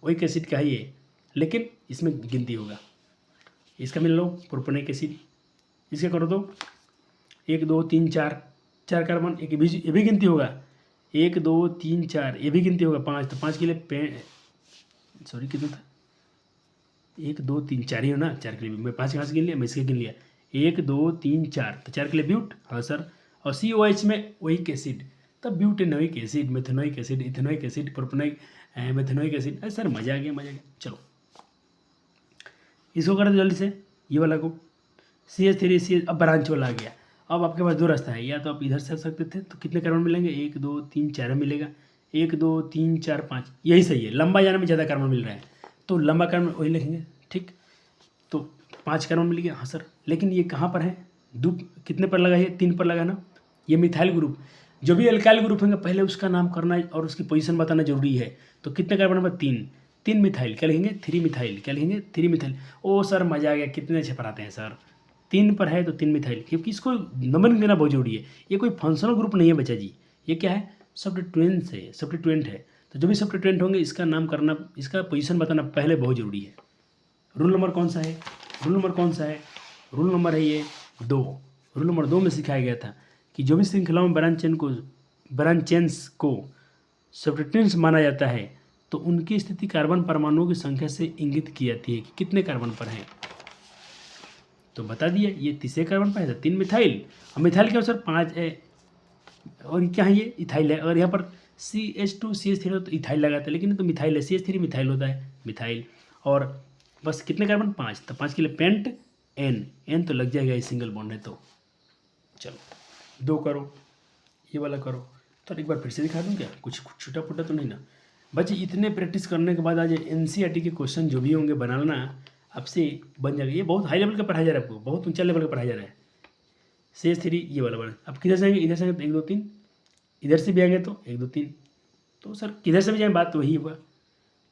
ओइक एसिड का है ये, लेकिन इसमें गिनती होगा। इसका मिल लो प्रोपेनिक एसिड, इसका करो तो 1 2 3 4, 4 कार्बन, एक ये भी गिनती होगा। 1 2 3 4 ये भी गिनती होगा। 5 तो 5 के लिए सॉरी कितना था? 1 2 3 4 ही हो ना, 4 के लिए मैं 5 कहाँ से गिन लिया, मैं इसके गिन लिया। 1 2 3 4 तो 4 के लिए ब्यूट, हाँ सर। और COH में ओइक एसिड, तब butanoic acid, methanoic acid, ethanoic acid, propanoic methanoic acid. अरे सर मजा आ गया। चलो इसको कर दो जल्दी से, ये वाला को CH3 अब ब्रांच वाला आ गया। अब आपके पास 2 रास्ता है, या तो आप इधर से आ सकते थे, तो कितने कार्बन मिलेंगे? 1 2 3 4 मिलेगा, 1 2 3 4 5, यही सही है। लंबा जाने में ज़्यादा कार्बन मिल रहा है तो लंबा कार्बन वही लिखेंगे। ठीक, तो 5 कार्बन मिल गया, हाँ सर। लेकिन ये कहाँ पर है? कितने पर लगा है? 3 पर लगा ना। ये मिथाइल ग्रुप, जो भी अल्काइल ग्रुप होंगे पहले उसका नाम करना और उसकी पोजीशन बताना जरूरी है। तो कितने कार्बन नंबर? 3 मिथाइल, क्या लिखेंगे? 3 मिथाइल, क्या लिखेंगे? 3 मिथाइल। ओ सर मजा आ गया, कितने अच्छे पढ़ाते हैं सर। 3 पर है तो 3 मिथाइल, क्योंकि इसको नंबरिंग देना बहुत जरूरी है। ये कोई फंक्शनल ग्रुप नहीं है बच्चा जी, ये क्या है? सब्स्टिट्यूएंट है, सब्स्टिट्यूएंट है। तो जो भी सब्स्टिट्यूएंट होंगे इसका नाम करना, इसका पोजीशन बताना पहले बहुत जरूरी है। रूल नंबर कौन सा है? रूल नंबर है ये 2। रूल नंबर 2 में सिखाया गया था कि जो भी श्रृंखलाओं में ब्रांच चेन्स को सब्स्टिट्यूएंट्स माना जाता है तो उनकी स्थिति कार्बन परमाणुओं की संख्या से इंगित की जाती है कि कितने कार्बन पर हैं। तो बता दिया, ये तीसरे कार्बन पर है तो 3 मिथाइल। और मिथाइल के अनुसार 5 है, और क्या है? ये इथाइल है। अगर यहाँ पर CH2 CH3 हो तो इथाइल लगाते हैं, लेकिन ये तो मिथाइल है, CH3 मिथाइल होता है, मिथाइल। और बस कितने कार्बन? 5, तो 5 के लिए पेंट N तो लग जाएगा, ये सिंगल बॉन्ड है तो। चलो 2 करो, ये वाला करो। तो एक बार फिर से दिखा दूँ क्या? कुछ छूटा फूटा तो नहीं ना? बच्चे इतने प्रैक्टिस करने के बाद आज NCERT के क्वेश्चन जो भी होंगे बनाना आपसे बन जाएगा। ये बहुत हाई लेवल का पढ़ाया जा रहा है आपको, बहुत ऊंचा लेवल का पढ़ाया जा रहा है। CH3 ये वाला बना, अब किधर से आएंगे? इधर से आएंगे तो 1 2 3, इधर से भी आएंगे तो 1 2 3। तो सर किधर से भी जाए बात तो वही हुआ।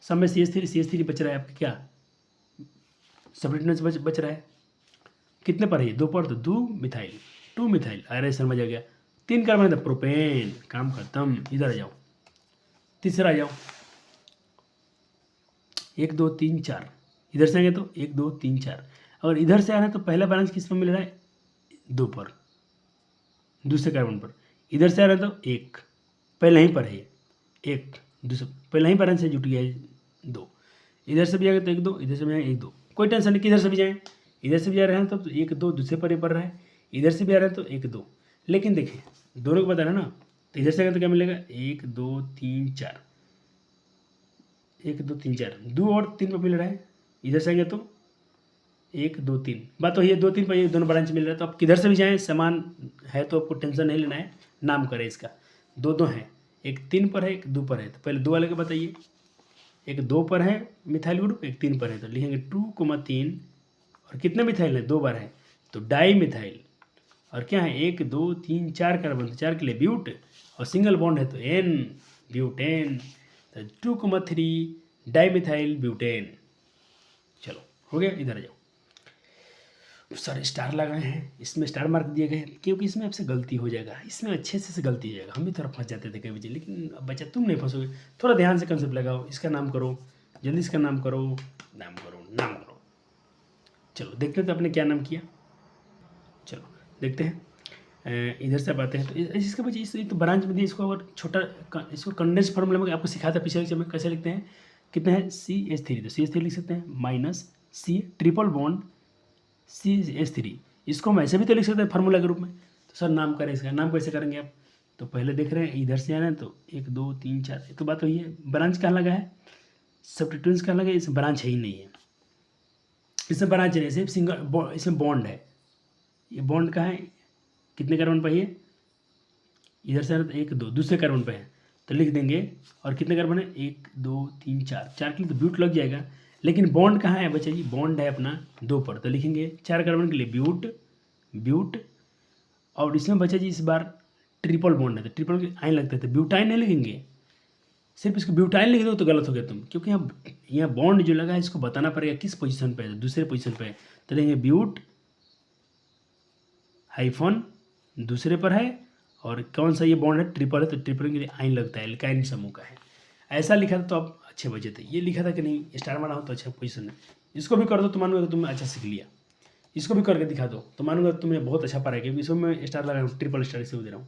सब में CH3 बच रहा है आपका, क्या सब्स्टिट्यूएंट्स बच रहा है। कितने पर है? 2 पर, तो 2 मिथाइल। अरे समझ आ गया, 3 कार्बन है तो प्रोपेन, काम खत्म। इधर आ जाओ, तीसरा आ जाओ, 1 2 3 4, इधर से आएंगे तो 1 2 3 4। अगर इधर से आना है तो पहला बैलेंस किस पर मिल रहा है? 2 पर, दूसरे कार्बन पर। इधर से आ रहा है तो 1, पहले यहीं पर है 1, दूसरे पहले यहीं बैलेंस से जुट गया है 2। इधर से भी आएगा तो 1 2, इधर से भी आएगा 1 2, कोई टेंशन नहीं, किधर से भी जाएँ। इधर से भी आ रहे हैं तो 1 2 दूसरे पर ही पड़ रहा है, इधर से भी आ रहा है तो 1 2। लेकिन देखिए दोनों को बता रहा है ना, तो इधर से आएगा तो क्या मिलेगा? 1 2 3 4, 1 2 3 4, 2 और 3 पर मिल रहा है। इधर से आएंगे तो 1 2 3, बात तो ये 2 3 पर ये दोनों ब्रांच मिल रहा है। तो आप किधर से भी जाएँ समान है, तो आपको टेंशन नहीं लेना है। नाम करें इसका, 2 2 है, एक 3 पर है, एक 2 पर है। तो पहले 2 वाले को बताइए, एक 2 पर है मिथाइल ग्रुप, एक 3 पर है, तो लिखेंगे 2 3। और कितने मिथाइल है? 2 बार है तो डाई मिथाइल। और क्या है? 1 2 3 4 कार्बन, तो 4 के लिए ब्यूट, और सिंगल बॉन्ड है तो N, ब्यूटेन। तो 2 3 डाई मिथाइल ब्यूटेन। चलो हो गया, इधर आ जाओ। सारे स्टार लगाए हैं, इसमें स्टार मार्क दिए गए हैं क्योंकि इसमें आपसे गलती हो जाएगा, इसमें अच्छे से गलती हो जाएगा। हम भी थोड़ा फंस जाते थे कभी बच्चे, लेकिन अब बच्चा तुम नहीं फंसोगे। थोड़ा ध्यान से कंसेप्ट लगाओ, इसका नाम करो जल्दी, इसका नाम करो, नाम करो। चलो देखते हैं तो आपने क्या नाम किया। चलो देखते हैं। इधर से आप आते हैं तो इसके वजह इस तो ब्रांच में दिए, इसको अगर छोटा इसको कंडेंस फॉर्मूला में आपको सिखाया था पिछले लेक्चर में कैसे लिखते हैं, कितने हैं CH3, तो CH3 लिख सकते हैं minus C triple bond CH3, इसको हम ऐसे भी तो लिख सकते हैं फार्मूला के रूप में। तो सर नाम करें, इसका नाम कैसे करेंगे आप, तो पहले देख रहे हैं इधर से आना है तो 1 2 3 4, तो बात वही है, ब्रांच कहाँ लगा है, सब्स्टिट्यूएंट्स कहाँ लगा है, इसमें ब्रांच है ही नहीं है, इसमें ब्रांच नहीं है, सिर्फ सिंगल इसमें बॉन्ड है। ये बॉन्ड कहाँ है, कितने कार्बन पे है, इधर से 1 2 दूसरे कार्बन पे है तो लिख देंगे, और कितने कार्बन है 1 2 3 4, 4 के लिए तो ब्यूट लग जाएगा, लेकिन बॉन्ड कहाँ है बच्चा जी, बॉन्ड है अपना 2 पर, तो लिखेंगे 4 कार्बन के लिए ब्यूट ब्यूट, और इसमें बच्चा जी इस बार ट्रिपल बॉन्ड है तो ट्रिपल आइन लगता है तो ब्यूटाइन नहीं लिखेंगे, सिर्फ इसको ब्यूटाइन लिख दो तो गलत हो गया तुम, क्योंकि यहाँ बॉन्ड जो लगा है इसको बताना पड़ेगा किस पोजीशन पे है, दूसरे पोजीशन पे है, तो लिखेंगे ब्यूट हाइफन दूसरे पर है, और कौन सा ये बॉन्ड है, ट्रिपल है, तो ट्रिपल के लिए आइन लगता है, एल्काइन समूह का है। ऐसा लिखा था तो आप अच्छे बचे थे, ये लिखा था कि नहीं स्टार मारा हो तो अच्छा पोजीशन है। इसको भी कर दो तो मानूंगा तुमने अच्छा सीख लिया, इसको भी करके दिखा दो तो मानूंगा तुमने बहुत अच्छा पढ़ा है, क्योंकि इसमें मैं स्टार लगाया हूँ, ट्रिपल स्टार इसे दे रहा हूँ,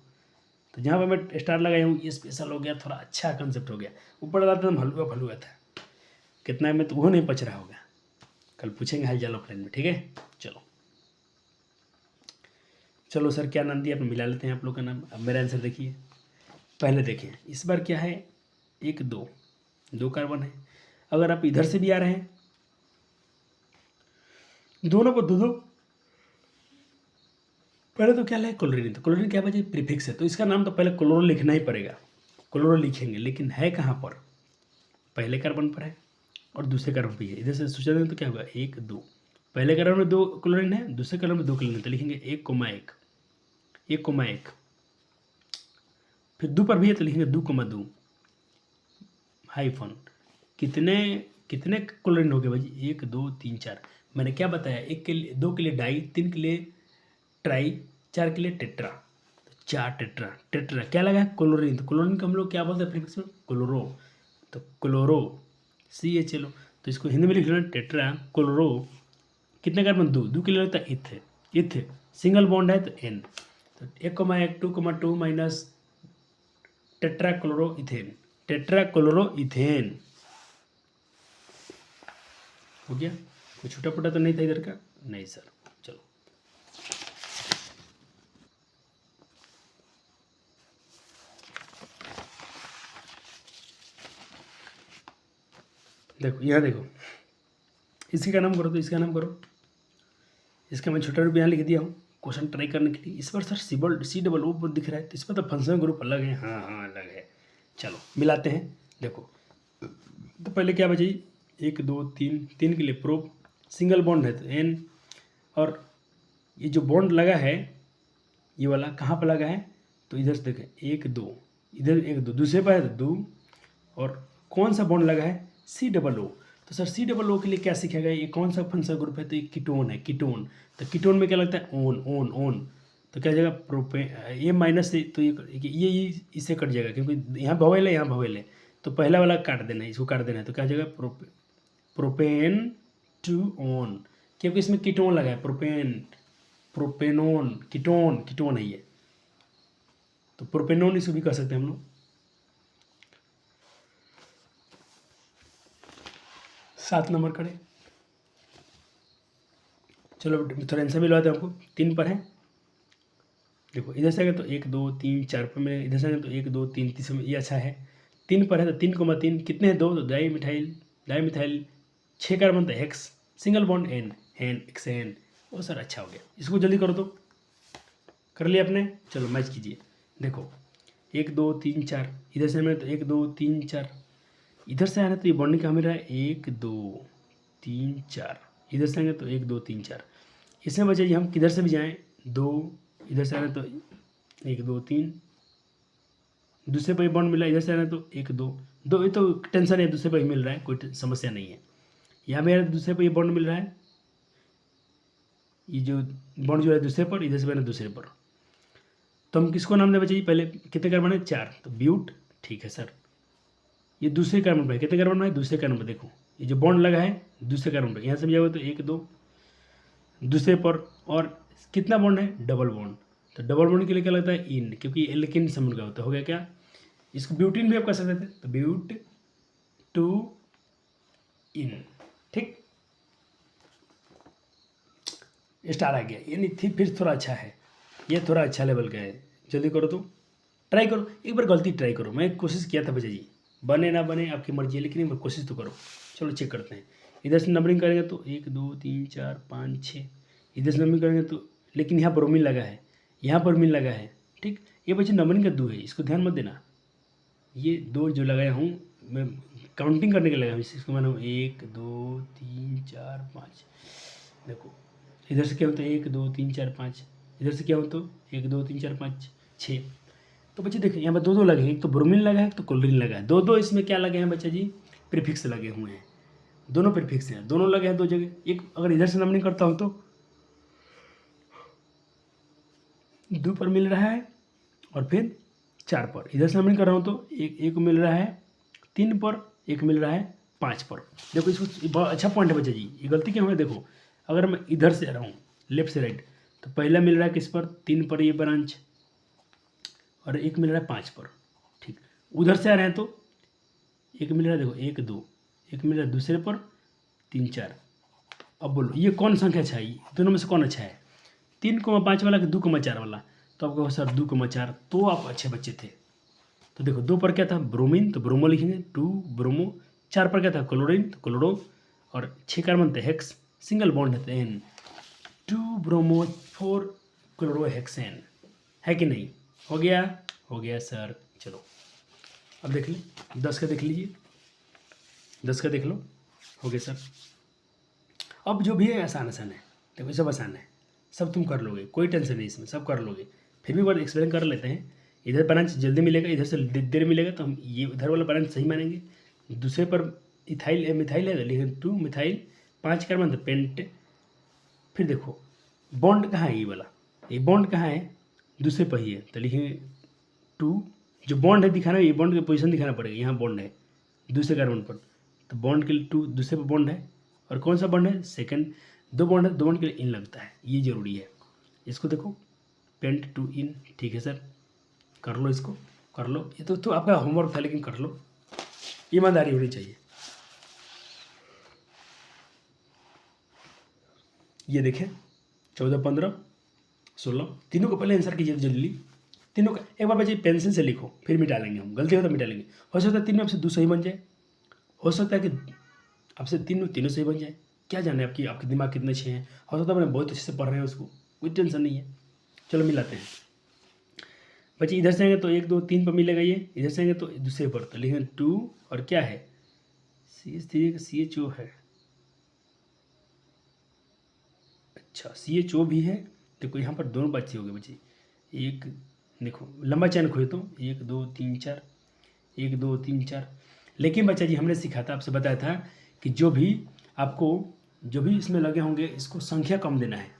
तो जहाँ पर मैं स्टार लगाया हूँ ये स्पेशल हो गया, थोड़ा अच्छा कंसेप्ट हो गया, ऊपर लगाता तो हलुआ फलुआ था, कितना में तो वो नहीं पच रहा होगा, कल पूछेंगे हाई जाल ऑफलाइन में, ठीक है। चलो सर क्या नाम दिया आपने, मिला लेते हैं आप लोग का नाम। अब मेरा आंसर देखिए, पहले देखें इस बार क्या है 1 2 कार्बन है, अगर आप इधर से भी आ रहे हैं दोनों पर 2 2, पहले तो क्या है क्लोरीन, तो क्लोरीन क्या बचे प्रीफिक्स है, तो इसका नाम तो पहले क्लोरो लिखना ही पड़ेगा, क्लोरो लिखेंगे, लेकिन है कहाँ पर, पहले कार्बन पर है और दूसरे कार्बन पर है, इधर से सोचा देंगे तो क्या होगा 1 2, पहले कार्बन में 2 क्लोरीन है, दूसरे कार्बन में 2 क्लोरीन है, तो लिखेंगे 1,1 1,1, फिर 2 पर भी है तो लिखेंगे 2,2 हाइफन, कितने कितने क्लोरीन हो गए भाई 1 2 3 4, मैंने क्या बताया, 1 के लिए 2 के लिए डाई, 3 के लिए ट्राई, 4 के लिए टेट्रा, तो 4 टेट्रा, टेट्रा क्या लगा है क्लोरीन, तो क्लोरीन को हम लोग क्या बोलते हैं प्रीफिक्स में क्लोरो, तो क्लोरो CHLO, तो इसको हिंदी में लिख लेना टेट्रा क्लोरो, कितने कार्बन 2 2 के लिए लगता है इथ, इथ सिंगल बॉन्ड है तो N, तो 1,1 2,2 minus tetra chloro ethane, tetra chloro ethane हो गया, कोई छोटा पोटा तो नहीं था इधर का, नहीं सर। चलो देखो यहाँ देखो, इसी का नाम करो तो इसका नाम करो, इसका मैं छोटा रूप यहाँ लिख दिया हूँ क्वेश्चन ट्राई करने के लिए। इस पर सर C+O दिख रहा है, तो इस पर तो फंक्शनल ग्रुप अलग है, हाँ हाँ अलग है। चलो मिलाते हैं, देखो तो पहले क्या बचे 1 2 3, 3 के लिए प्रोप, सिंगल बॉन्ड है तो N, और ये जो बॉन्ड लगा है ये वाला कहाँ पर लगा है, तो इधर से देखें 1 2, इधर 1 2 दूसरे पर है तो 2, और कौन सा बॉन्ड लगा है C+O, तो सर C+O के लिए क्या सीखेगा, ये कौन सा फंक्शनल ग्रुप है, तो ये कीटोन है, कीटोन, तो कीटोन में क्या लगता है ओन, तो क्या जाएगा प्रोपे, ये माइनस से तो ये इससे कट जाएगा, क्योंकि यहाँ भवेल है यहाँ भवेल है, तो पहला वाला काट देना है, इसको काट देना है, तो क्या जाएगा प्रोपेन टू ओन, क्योंकि इसमें कीटोन लगा है, प्रोपेनोन कीटोन है ये, तो प्रोपेनोन इसको भी कह सकते हैं हम लोग। 7 नंबर करें, चलो थोड़ा आंसर मिलवा दो आपको, 3 पर है, देखो इधर से आएगा तो 1 2 3 4 पर, में इधर से आएगा तो 1 2 3 तीसरे में ये अच्छा है, 3 पर है तो 3,3 कितने हैं 2, तो डाई मिथाइल 6 कार्बन तो X, single bond N XN, वो सर अच्छा हो गया, इसको जल्दी करो तो, कर लिया आपने, चलो मैच कीजिए, देखो 1 2 3 4, इधर से हमें तो 1 2 3 4, इधर से आना तो ये बॉन्डिंग कहाँ मिल रहा है 1 2 3 4, इधर से आएंगे तो 1 2 3 4, इसमें बचे हम किधर से भी जाएं 2, इधर से आना तो 1 2 3, दूसरे पर बॉन्ड मिला, इधर से आना तो 1 2 2, ये तो टेंशन है, दूसरे पर ही मिल रहा है, कोई समस्या नहीं है। यहाँ मेरा दूसरे पर ये बॉन्ड मिल रहा है, ये जो बॉन्ड जो है दूसरे पर, इधर से बना दूसरे पर, तो हम किसको नाम दे बचे पहले कितने कार्बन है 4, तो ब्यूट, ठीक है सर। ये दूसरे कार्बन पर कितने कार्बन है, दूसरे कार्बन पर, देखो ये जो बॉन्ड लगा है दूसरे कार्बन पर, यहाँ से भी जाओगे तो 1 2 दूसरे पर, और कितना बॉन्ड है डबल बॉन्ड, तो डबल बॉन्ड के लिए क्या लगता है? इन, क्योंकि एल्केन समूह का होता है। हो गया क्या? इसको ब्यूटीन भी आप कर सकते थे, तो ब्यूट टू इन, ठीक, स्टार आ गया, यानी फिर थोड़ा अच्छा है, ये थोड़ा अच्छा लेवल का है। जल्दी करो, तो ट्राई करो, एक बार गलती ट्राई करो। मैं कोशिश किया था बच्चा जी, बने ना बने आपकी मर्जी है, लेकिन एक बार कोशिश तो करो। चलो चेक करते हैं। इधर से नंबरिंग करेंगे तो 1 2 3 4 5 6, इधर से नंबरिंग करेंगे तो, लेकिन यहाँ पर मिल लगा है, यहाँ पर मिल लगा है, ठीक। ये बच्चे नंबरिंग का 2 है, इसको ध्यान मत देना। ये 2 जो लगाया हूँ मैं काउंटिंग करने के लगाया हूँ, इसको माना 1 2 3 4 5। देखो इधर से क्या होता है? 1 2 3 4 5, इधर से क्या होता है? 1 2 3 4 5 6। तो बच्चे देखिए यहाँ पर 2 2 लगे हैं, एक तो ब्रोमीन लगा है, एक तो क्लोरीन लगा है। 2 2 इसमें क्या लगे हैं बच्चा जी? प्रीफिक्स लगे हुए हैं, दोनों प्रीफिक्स हैं, दोनों लगे हैं 2 जगह। एक अगर इधर से नंबरिंग करता हूँ तो 2 पर मिल रहा है, और फिर 4 पर। इधर से नंबरिंग कर रहा हूँ तो एक मिल रहा है 3 पर, एक मिल रहा है 5 पर। देखो इसको बहुत अच्छा पॉइंट है बच्चा जी, ये गलती क्यों है? देखो अगर मैं इधर से आ रहा हूँ लेफ्ट से राइट, तो पहला मिल रहा है किस पर? 3 पर ये ब्रांच, और एक मिल रहा है 5 पर, ठीक। उधर से आ रहे हैं तो एक मिल रहा है, देखो 1 2, एक मिल रहा है दूसरे पर 3 4। अब बोलो ये कौन संख्या अच्छा है? दोनों में से कौन अच्छा है? 3,5 वाला कि 2,4 वाला? तो आपको सर 2,4, तो आप अच्छे बच्चे थे। तो देखो 2 पर क्या था? ब्रोमीन, तो ब्रोमो लिखेंगे, 2 ब्रोमो। 4 पर क्या था? क्लोरीन, तो क्लोरो। और 6 कार्बन थे, हेक्स, सिंगल बॉन्ड है एन, 2 ब्रोमो 4 क्लोरोहेक्सेन, है कि नहीं? हो गया? हो गया सर। चलो अब देख ली, 10 का देख लीजिए, 10 का देख लो। हो गया सर। अब जो भी है आसान आसान है, देखो सब आसान है, सब तुम कर लोगे, कोई टेंशन नहीं इसमें, सब कर लोगे। फिर भी बार एक्सप्लेन कर लेते हैं। इधर ब्रांच जल्दी मिलेगा, इधर से देर मिलेगा, तो हम ये इधर वाला ब्रांच सही मानेंगे। दूसरे पर इथाइल मिथाइल है, लेकिन 2 मिथाइल 5 कार्बन तो पेंट। फिर देखो बॉन्ड कहाँ है? ये वाला, ये बॉन्ड कहाँ है? दूसरे पर ही है, तो लिखेंगे 2। जो बॉन्ड है दिखाना है, ये बॉन्ड की पोजीशन दिखाना पड़ेगा, यहाँ बॉन्ड है दूसरे कार्बन पर, तो बॉन्ड के लिए 2 दूसरे पर बॉन्ड है। और कौन सा बॉन्ड है? सेकंड। 2 बॉन्ड है, 2 बॉन्ड के लिए इन लगता है, ये जरूरी है। इसको देखो पेंट टू इन, ठीक है सर, कर लो, इसको कर लो। ये तो आपका होमवर्क था, लेकिन कर लो, ईमानदारी होनी चाहिए। ये देखें 14 15 16, तीनों को पहले आंसर कीजिए जल्दी। तीनों का एक बार बच्चे पेंसिल से लिखो, फिर मिटा लेंगे हम, गलती हो तो मिटा लेंगे। हो सकता है तीनों आपसे 2 सही बन जाए, हो सकता है कि आपसे तीनों सही बन जाए, क्या जाने आपकी आपके दिमाग कितने अच्छे हैं। हो सकता है मैंने बहुत अच्छे से पढ़ रहे हैं उसको, कोई टेंशन नहीं है। चलो मिलाते हैं बच्चे। इधर से आएंगे तो 1 2 3 पर मिलेगा, ये इधर से आएंगे तो दूसरे पर, तो लिखेंगे 2। और क्या है? CH3 CHO है, अच्छा CHO भी है। देखो यहाँ पर दोनों बच्चे हो गए बच्चे। एक देखो लंबा चैन खोए तो 1 2 3 4, 1 2 3 4। लेकिन बच्चा जी हमने सीखा था, आपसे बताया था कि जो भी आपको जो भी इसमें लगे होंगे, इसको संख्या कम देना है।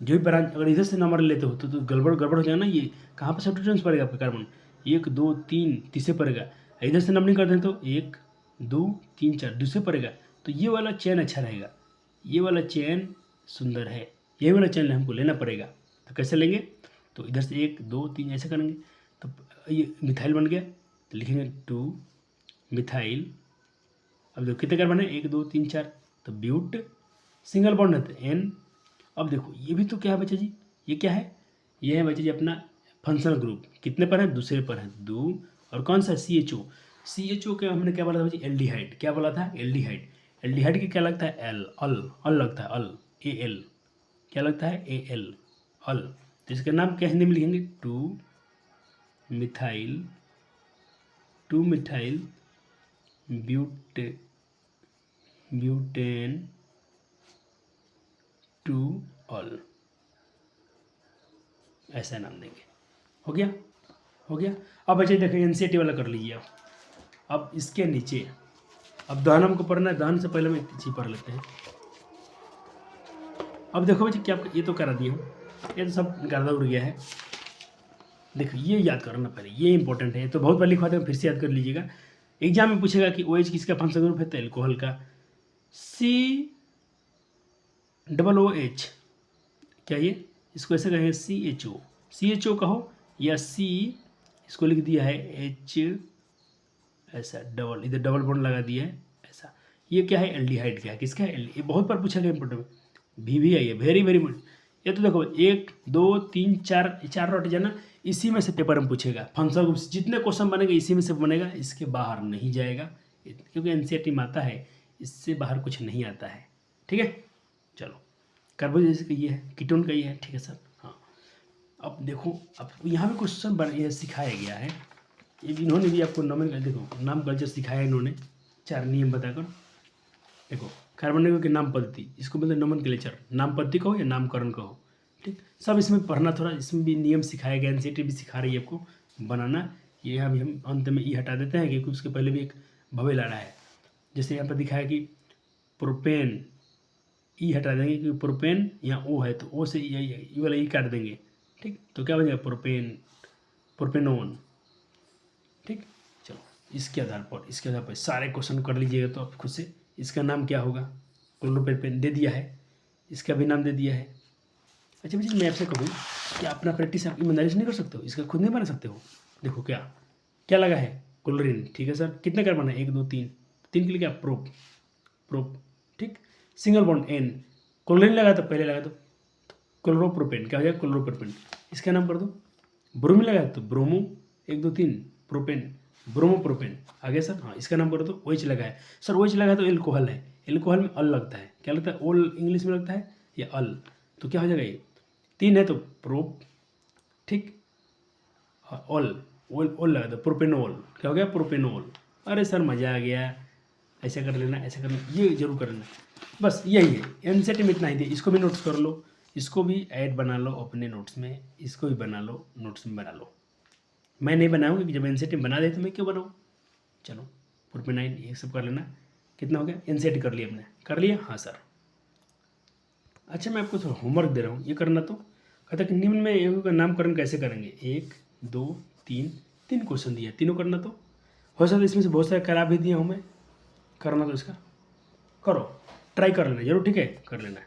जो भी ब्रांच अगर इधर से नंबर लेते हो तो गड़बड़ गड़बड़ हो जाएगा ना। ये कहाँ पर सब्स्टिट्यूशन पड़ेगा आपका? कार्बन 1 2 3 तीसरे पड़ेगा। इधर से नंबरिंग करते हैं तो 1 2 3 4 दूसरे पड़ेगा। तो ये वाला चैन अच्छा रहेगा, ये वाला चैन सुंदर है, ये वाला चैन हमको लेना पड़ेगा। तो कैसे लेंगे? तो इधर से 1 2 3 ऐसे करेंगे, तो ये मिथाइल बन गया, तो लिखेंगे 2 मिथाइल। अब देखो कितने कार्बन है? 1 2 3 4, तो ब्यूट, सिंगल बॉन्ड है तो एन। अब देखो ये भी तो क्या है बच्चा जी? ये क्या है? ये है बच्चा जी अपना फंक्शनल ग्रुप। कितने पर है? दूसरे पर है 2। और कौन सा? CHO। CHO के हमने क्या बोला था बच्चे? एल्डिहाइड। क्या बोला था? एल्डिहाइड। एल्डिहाइड की क्या लगता है? एल, अल लगता है, अल, AL। क्या लगता है? AL, अल। तो इसका नाम क्या हिंदी में लिखेंगे? 2 मिथाइल ब्यूटेन 2 ऑल, ऐसा नाम देंगे। हो गया? हो गया। अब बच्चे देखिए NCERT वाला कर लीजिए आप। अब इसके नीचे अब दहन हमको पढ़ना है, दहन से पहले मैं चीज पढ़ लेते हैं। अब देखो बच्चे क्या ये तो करा दिया हूँ, ये तो सब गर्दा उड़ गया है। देखो ये याद करना पहले, ये इंपॉर्टेंट है। तो बहुत बार लिखवाते हैं, फिर से याद कर लीजिएगा। एग्जाम में पूछेगा कि OH किसका फंक्शनल ग्रुप है? तो एल्कोहल का। COOH, क्या ये? इसको ऐसे कहेंगे CHO। CHO कहो या C, इसको लिख दिया है H, ऐसा डबल, इधर डबल बॉन्ड लगा दिया है ऐसा। ये क्या है, एल्डिहाइड क्या है, किसका है, ये बहुत बार पूछा गया इंपोर्टेंट में, भी है ये, वेरी वेरी इंपॉर्टेंट। ये तो देखो 1 2 3 4 4 रट जाना, इसी में से पेपर में पूछेगा। फंक्शनल ग्रुप जितने क्वेश्चन बनेगा इसी में से बनेगा, इसके बाहर नहीं जाएगा, क्योंकि एनसीईआरटी में आता है, इससे बाहर कुछ नहीं आता है। ठीक है, चलो कार्बोहाइड्रेट का ये है, कीटोन का ये है। ठीक है सर, हाँ। अब देखो, अब यहाँ भी क्वेश्चन ये सिखाया गया है, ये इन्होंने भी आपको देखो नाम कल्चर सिखाया है इन्होंने, 4 नियम बताकर। देखो कार्बन के नाम पद्धति, इसको बोलते हैं नोमेनक्लेचर, नाम पद्धति कहो या नामकरण कहो। ठीक, सब इसमें पढ़ना, थोड़ा इसमें भी नियम सिखाया गया, एनसीईआरटी भी सिखा रही है आपको बनाना। ये अभी हम अंत में ई हटा देते हैं, क्योंकि उसके पहले भी एक भवेल आ रहा है। जैसे यहाँ पर दिखाया कि प्रोपेन, ई हटा देंगे क्योंकि प्रोपेन यहाँ ओ है, तो ओ से ई वाला ई काट देंगे। ठीक, तो क्या बनेगा, प्रोपेन, प्रोपेनोन। ठीक, चलो इसके आधार पर सारे क्वेश्चन कर लीजिएगा तो आप खुद से। इसका नाम क्या होगा, क्लोरोपेन दे दिया है, इसका भी नाम दे दिया है। अच्छा भैया, मैं आपसे कहूँ कि अपना प्रैक्टिस आप ईमानदारी से नहीं कर सकते हो, इसका खुद नहीं बना सकते हो। देखो क्या क्या लगा है, क्लोरीन। ठीक है सर, कितने कार्बन है, 1 2 3, 3 के लिए क्या, प्रोप, प्रोप। ठीक, सिंगल बॉन्ड N, क्लोरीन लगा तो पहले लगा दो क्लोरोप्रोपेन, क्या हो जाएगा, क्लोरोप्रोपेन। इसका नाम कर दो, ब्रोमीन लगा तो ब्रोमो, 1 2 3 प्रोपेन, ब्रोमोप्रोपेन। आगे सर, हाँ इसका नाम कर दो, OH लगा है सर, OH लगा तो एल्कोहल है, एल्कोहल में अल लगता है, क्या लगता है, ओल इंग्लिश में लगता है या अल, तो क्या हो जाएगा, ये 3 है तो प्रोप। ठीक, ऑल, ओल लगा दो, प्रोपेनोल, क्या हो गया, प्रोपेनोल। अरे सर मज़ा आ गया, ऐसा कर लेना, ऐसा करना, ये जरूर करना, बस यही है। एनसीईआरटी में इतना ही दिया, इसको भी नोट्स कर लो, इसको भी ऐड बना लो अपने नोट्स में, इसको भी बना लो, नोट्स में बना लो। मैं नहीं बनाऊँगा कि जब एनसीईआरटी में बना दे तो मैं क्यों बनाऊँ। चलो प्रोपेनाइन ये सब कर लेना। कितना हो गया, एनसीईआरटी कर लिया आपने, कर लिया, हाँ सर। अच्छा मैं आपको थोड़ा होमवर्क दे रहा हूँ, ये करना। तो कहता कि निम्न में एवं का नामकरण कैसे करेंगे, 1 2 3 3 क्वेश्चन दिया, तीनों करना। तो हो सकता है इसमें से बहुत सारे खराब भी दिए हूँ मैं, करना तो इसका करो, ट्राई कर लेना जरूर। ठीक है, कर लेना।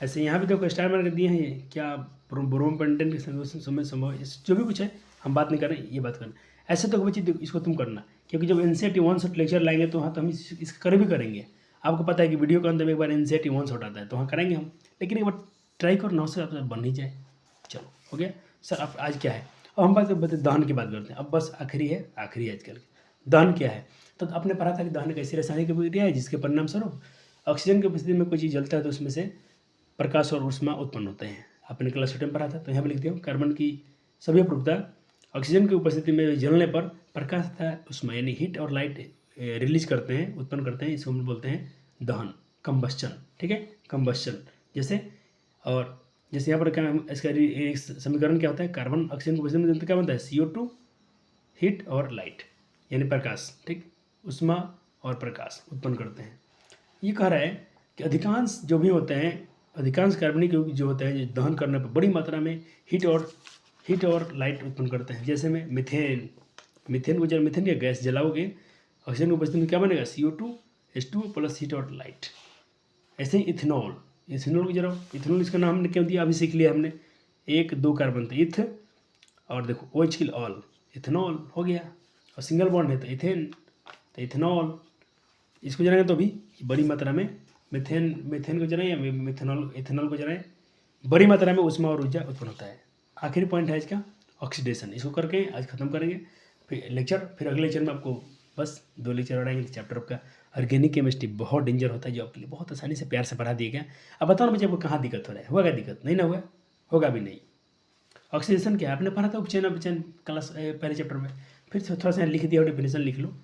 ऐसे यहाँ भी देखो स्टार मार्क दिए हैं, ये क्या, ब्रोम पेंटेंट समय संभव, इस जो भी कुछ है हम बात नहीं कर रहे हैं, ये बात करना। ऐसे तो बच्चे देखो, इसको तुम करना, क्योंकि जब एनसीईआरटी 1 शॉट लेक्चर लाएंगे तो हाँ, तो हम इसका कर भी करेंगे। आपको पता है कि वीडियो के अंदर में एक बार एनसीईआरटी 1 शॉट आता है तो हाँ करेंगे हम, लेकिन एक बार ट्राई करो ना, उससे बन ही जाए। चलो हो गया सर। अब आज क्या है, अब हम बात दहन की बात करते हैं। अब बस आखिरी है, आखिरी आजकल दहन क्या है। तो आपने पढ़ा था कि दहन एक ऐसी रासायनिक प्रक्रिया है जिसके परिणाम स्वरूप ऑक्सीजन की उपस्थिति में कोई चीज़ जलता है तो उसमें से प्रकाश और ऊष्मा उत्पन्न होते हैं। आपने क्लास 8 में पढ़ा था, तो यहाँ पर लिख दिया कार्बन की सभी अपरूपता ऑक्सीजन की उपस्थिति में जलने पर प्रकाश तथा ऊष्मा यानी हीट और लाइट रिलीज करते हैं, उत्पन्न करते हैं, इसको हम बोलते हैं दहन, कंबस्चन। ठीक है, कंबस्चन। जैसे और जैसे यहाँ पर क्या, इसका एक समीकरण क्या होता है, कार्बन ऑक्सीजन की उपस्थिति में क्या बनता है, CO2, हीट और लाइट यानी प्रकाश। ठीक, ऊष्मा और प्रकाश उत्पन्न करते हैं। ये कह रहा है कि अधिकांश जो भी होते हैं, अधिकांश कार्बनिक यौगिक जो होते हैं, जो दहन करने पर बड़ी मात्रा में हीट और लाइट उत्पन्न करते हैं। जैसे में मीथेन, मीथेन का गैस जलाओगे, ऑक्सीजन की उपस्थिति में क्या बनेगा, CO2 H2 प्लस हीट और लाइट। ऐसे ही इथेनॉल को जलाओ, इथेनॉल इसका नाम हमने क्यों दिया, अभी सीख लिया हमने, 1 2 कार्बन थे इथ, और देखो OH की ऑल, इथेनॉल हो गया, और सिंगल बॉन्ड है तो इथेन, तो इथेनॉल। इसको जलाएंगे तो भी बड़ी मात्रा में मीथेन को जलाएं या इथेनॉल को जलाएं, बड़ी मात्रा में ऊष्मा और ऊर्जा उत्पन्न होता है। आखिरी पॉइंट है इसका ऑक्सीडेशन। इसको करके आज खत्म करेंगे फिर लेक्चर, फिर अगले लेक्चर में आपको बस 2 लेक्चर और आएंगे। चैप्टर आपका ऑर्गेनिक केमिस्ट्री बहुत डेंजर होता है, जो आपके लिए बहुत आसानी से प्यार से पढ़ा दिया गया। अब बताओ ना बच्चे, आपको कहाँ दिक्कत हो रहा है, होगा दिक्कत, नहीं ना हुआ, होगा भी नहीं। ऑक्सीडेशन क्या है, आपने पढ़ा था उपचयन अपचयन क्लास पहले चैप्टर में, फिर थोड़ा सा लिख दिया, डेफिनेशन लिख लो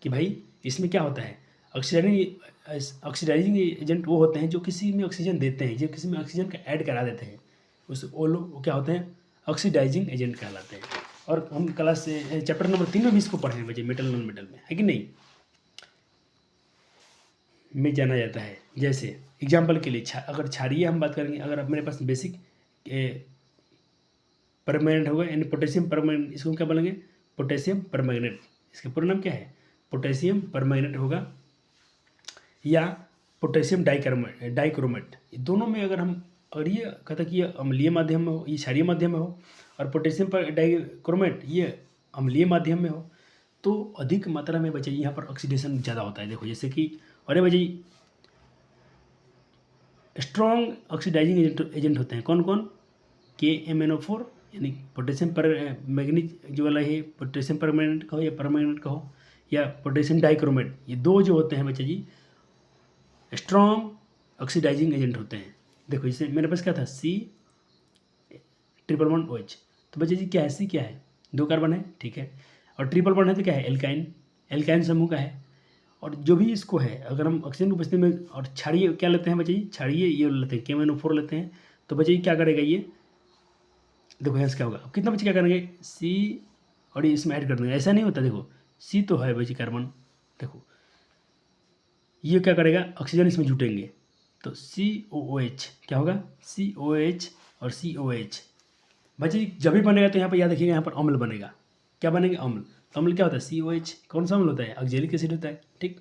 कि भाई इसमें क्या होता है। ऑक्सीडाइजिंग एजेंट वो होते हैं जो किसी में ऑक्सीजन देते हैं, जो किसी में ऑक्सीजन का ऐड करा देते हैं, वो लोग वो क्या होते हैं, ऑक्सीडाइजिंग एजेंट कहलाते हैं। और हम क्लास चैप्टर नंबर 3 में भी इसको पढ़े हैं बच्चे, मेटल नॉन मेटल में, है कि नहीं, में जाना जाता है। जैसे एग्जाम्पल के लिए अगर क्षारीय हम बात करेंगे, अगर मेरे पास बेसिक परमानेंट होगा यानी पोटेशियम परमानेंट, इसको क्या बोलेंगे, पोटेशियम परमैंगनेट। इसका पूरा नाम क्या है, पोटेशियम परमैंगनेट होगा या पोटेशियम डाइक्रोमेट। दोनों में अगर हम और ये कहता है कि ये अम्लीय माध्यम में हो, ये क्षारीय माध्यम में हो, और पोटेशियम पर डाइक्रोमेट ये अम्लीय माध्यम में हो, तो अधिक मात्रा में बच्चे यहाँ पर ऑक्सीडेशन ज़्यादा होता है। देखो जैसे कि, अरे बच्चे स्ट्रॉन्ग ऑक्सीडाइजिंग एजेंट होते हैं कौन कौन, KMnO4 यानी पोटेशियम पर मैग्नीज जो वाला है, पोटेशियम परमैंगनेट कहो या परमैंगनेट कहो, या पोटेशियम डाइक्रोमेट, ये दो जो होते हैं बच्चे जी स्ट्रॉन्ग ऑक्सीडाइजिंग एजेंट होते हैं। देखो जैसे मेरे पास क्या था C111OH, तो बच्चे जी क्या है, C क्या है, 2 कार्बन है, ठीक है, और ट्रिपल बॉन्ड है तो क्या है, एल्काइन, एल्काइन समूह का है। और जो भी इसको है, अगर हम ऑक्सीजन की उपस्थिति में और क्षारीय क्या लेते हैं बच्चे जी, क्षारीय ये लेते हैं KMnO4 लेते हैं, तो बच्चे जी क्या करेगा ये, देखो यहाँ से क्या होगा, अब कितना बच्चे क्या करेंगे, C और ये इसमें ऐड कर देंगे, ऐसा नहीं होता। देखो C तो है बच्चे कार्बन, देखो ये क्या करेगा, ऑक्सीजन इसमें जुटेंगे, तो COOH क्या होगा, COH और COH बच्चे जब भी बनेगा तो यहाँ पर याद रखिएगा, यहाँ पर अम्ल बनेगा, क्या बनेंगे, अम्ल। तो अम्ल क्या होता है, COH, कौन सा अम्ल होता है, ऑक्जेलिक एसिड होता है, ठीक।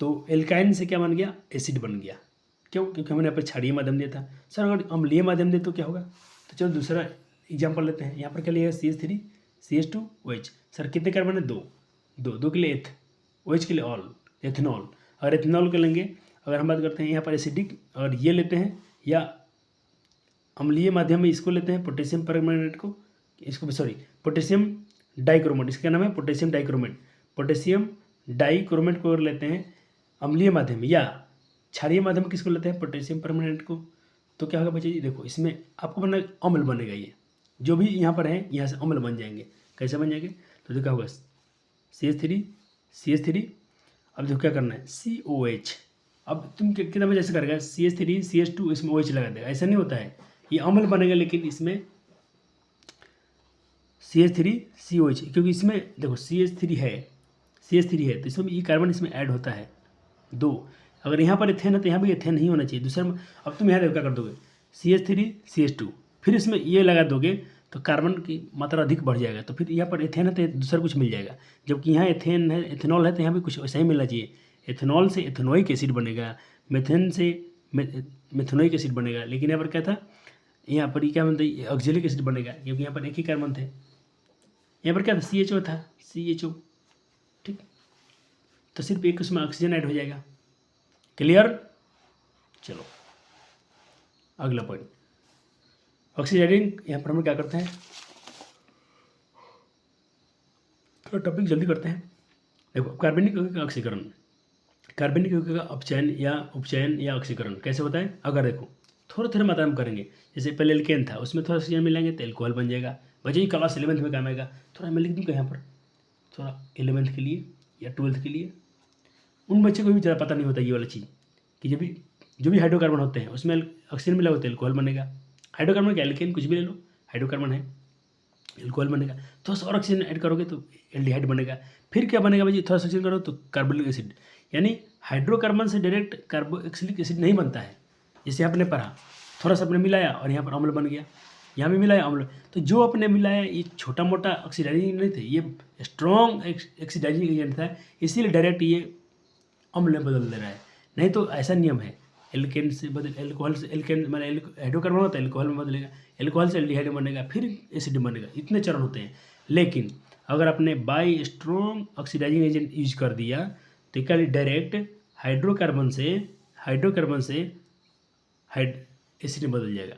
तो एल्काइन से क्या बन गया, एसिड बन गया, क्यों, क्योंकि हमने यहाँ पर क्षारीय माध्यम दिया था। सर अगर अम्लीय माध्यम दे तो क्या होगा, तो चलो दूसरा एग्जाम्पल लेते हैं। यहाँ पर क्या लिया, CH3 CH2OH, सर कितने कार्बन है, 2 2 2 के लिए एथ, OH के लिए ऑल, एथेनॉल। अगर एथेनॉल के लेंगे, अगर हम बात करते हैं यहाँ पर एसिडिक, अगर ये लेते हैं या अम्लीय माध्यम में इसको लेते हैं पोटेशियम परमैंगनेट को, इसको सॉरी पोटेशियम डाइक्रोमेट, इसका नाम है पोटेशियम डाइक्रोमेट, पोटेशियम डाइक्रोमेट को अगर लेते हैं अम्लीय माध्यम में, या क्षारीय माध्यम में किसको लेते हैं, पोटेशियम परमैंगनेट को, तो क्या होगा बच्चे जी, देखो इसमें आपको बना अम्ल बनेगा, ये जो भी यहाँ पर है यहाँ से अम्ल बन जाएंगे। कैसे बन जाएंगे, तो देखो क्या होगा, CH3 अब देखो क्या करना है, COH। अब तुम कितना बजे ऐसे करेगा, CH3 CH2 इसमें OH लगा देगा, ऐसा नहीं होता है, ये अम्ल बनेगा, लेकिन इसमें CH3 COH, क्योंकि इसमें देखो CH3 है तो इसमें ये कार्बन इसमें ऐड होता है 2। अगर यहाँ पर एथेन है तो यहाँ भी एथेन नहीं होना चाहिए दूसरा में। अब तुम यहाँ देखो क्या कर दोगे, CH3 CH2, फिर इसमें ये लगा दोगे तो कार्बन की मात्रा अधिक बढ़ जाएगा, तो फिर यहाँ पर एथेन है तो दूसरा कुछ मिल जाएगा, जबकि यहाँ एथेन है, एथेनॉल है, तो यहाँ भी कुछ वैसा ही मिलना चाहिए। एथेनॉल से एथेनोइक एसिड बनेगा, मेथेन से मेथेनोइक एसिड बनेगा, लेकिन यहाँ पर क्या था, यहाँ पर क्या बनता है, ऑक्जेलिक एसिड बनेगा, क्योंकि यहाँ पर एक ही कार्बन थे। यहाँ पर क्या था, CHO था, CHO, ठीक। तो सिर्फ एक उसमें ऑक्सीजन ऐड हो जाएगा, क्लियर। चलो अगला पॉइंट, ऑक्सीडाइजिंग। यहाँ पर हम क्या करते हैं, थोड़ा टॉपिक जल्दी करते हैं। देखो कार्बनिक यौगिक का ऑक्सीकरण, कार्बनिक यौगिक का उपचयन या ऑक्सीकरण कैसे होता है, अगर देखो थोड़ा थोड़ा मात्रा में करेंगे, जैसे पहले एल्केन था उसमें थोड़ा ऑक्सीजन मिलाएंगे तो एल्कोहल बन जाएगा। बच्चे ये क्लास 11th में काम आएगा, थोड़ा मैं लिख दूँगा यहाँ पर, थोड़ा 11th के लिए या 12th के लिए, उन बच्चे को भी ज़्यादा पता नहीं होता ये वाला चीज़, कि जो भी हाइड्रोकार्बन होते हैं उसमें ऑक्सीजन मिला होता है एल्कोहल बनेगा। हाइड्रोकार्बन का एल्केन कुछ भी ले लो, हाइड्रोकार्बन है, एल्कोहल बनेगा। थोड़ा सा और ऑक्सीजन ऐड करोगे तो एल्डिहाइड बनेगा। फिर क्या बनेगा भाई, थोड़ा सा ऑक्सीजन करो तो कार्बोनिक एसिड, यानी हाइड्रोकार्बन से डायरेक्ट कार्बोक्सिलिक एसिड नहीं बनता है। जैसे आपने पढ़ा, थोड़ा सा आपने मिलाया और यहाँ पर अम्ल बन गया, यहाँ भी मिलाया अम्ल, तो जो आपने मिलाया ये छोटा मोटा ऑक्सीडाइजिंग नहीं थे, ये स्ट्रॉन्ग ऑक्सीडाइजिंग एजेंट था, इसीलिए डायरेक्ट ये अम्ल में बदल दे रहा है। नहीं तो ऐसा नियम है, एल्केन से बदल एल्कोहल से एल्केन मैंने हाइड्रोकार्बन होता है एल्कोहल में बदलेगा, एल्कोहल से एल्डिहाइड बनेगा, फिर एसिड बनेगा, इतने चरण होते हैं। लेकिन अगर आपने by strong oxidising agent use कर दिया तो क्या डायरेक्ट हाइड्रोकार्बन से एसिड में बदल जाएगा।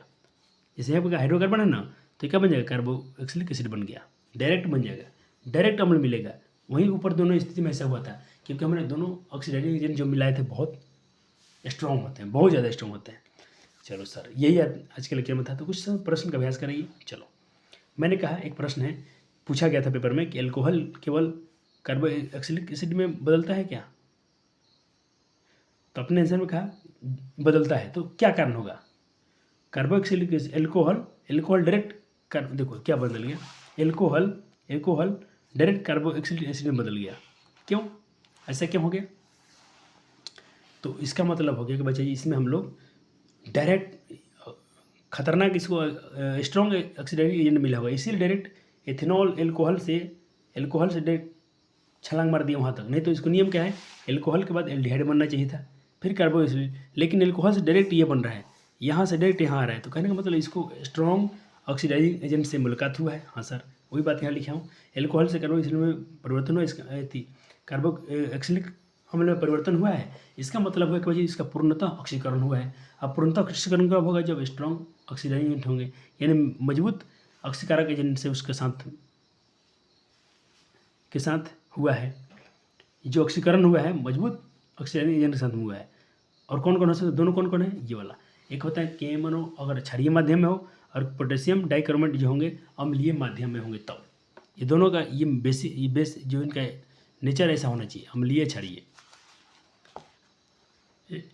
जैसे यहाँ पर हाइड्रोकार्बन है ना, तो क्या बन जाएगा, कार्बोक्सिलिक एसिड बन गया, डायरेक्ट बन जाएगा, डायरेक्ट अम्ल मिलेगा। वहीं ऊपर दोनों स्थिति में ऐसा हुआ था, क्योंकि हमने दोनों ऑक्सीडाइजिंग एजेंट जो मिलाए थे बहुत स्ट्रॉन्ग होते हैं, बहुत ज़्यादा स्ट्रॉन्ग होते हैं। चलो सर यही आज के लेक्चर में था, तो कुछ प्रश्न का अभ्यास करेंगे। चलो मैंने कहा एक प्रश्न है, पूछा गया था पेपर में कि अल्कोहल केवल कार्बोक्सिलिक एसिड में बदलता है क्या, तो अपने आंसर में कहा बदलता है, तो क्या कारण होगा। कार्बोक्सिलिक एल्कोहल डायरेक्ट देखो क्या बदल गया, एल्कोहल डायरेक्ट कार्बोक्सिलिक एसिड में बदल गया, क्यों, ऐसा क्यों हो गया। तो इसका मतलब हो गया कि बच्चे इसमें हम लोग डायरेक्ट खतरनाक इसको स्ट्रॉन्ग ऑक्सीडाइजिंग एजेंट मिला हुआ, इसीलिए डायरेक्ट एथेनॉल एल्कोहल से डायरेक्ट छलांग मार दिया वहाँ तक। नहीं तो इसको नियम क्या है, एल्कोहल के बाद एल्डिहाइड बनना चाहिए था, फिर कार्बोक्सिल, लेकिन एल्कोहल से डायरेक्ट ये बन रहा है, यहाँ से डायरेक्ट यहाँ आ रहा है, तो कहने का मतलब इसको स्ट्रॉन्ग ऑक्सीडाइजिंग एजेंट से मुलाकात हुआ है। हाँ सर, वही बात यहाँ लिखा हूँ, एल्कोहल से कार्बोक्सिल में परिवर्तन हुआ, इसका कार्बोक्सिलिक अम्ल में परिवर्तन हुआ है, इसका मतलब है कि भाई इसका पूर्णतः ऑक्सीकरण हुआ है। अब पूर्णतः ऑक्सीकरण कब होगा? जब स्ट्रॉन्ग ऑक्सीडाइजिंग एजेंट होंगे, यानी मजबूत ऑक्सीकारक एजेंट से उसके साथ हुआ है। जो ऑक्सीकरण हुआ है मजबूत ऑक्सीडाइजिंग एजेंट के साथ हुआ है। और कौन कौन हो सकते? दोनों कौन कौन है? ये वाला एक होता है KMnO अगर क्षारीय माध्यम में हो, और पोटेशियम डाइक्रोमेट जो होंगे अम्लीय माध्यम में होंगे तब। ये दोनों का ये बेस जो इनका नेचर ऐसा होना चाहिए, अम्लीय क्षारीय।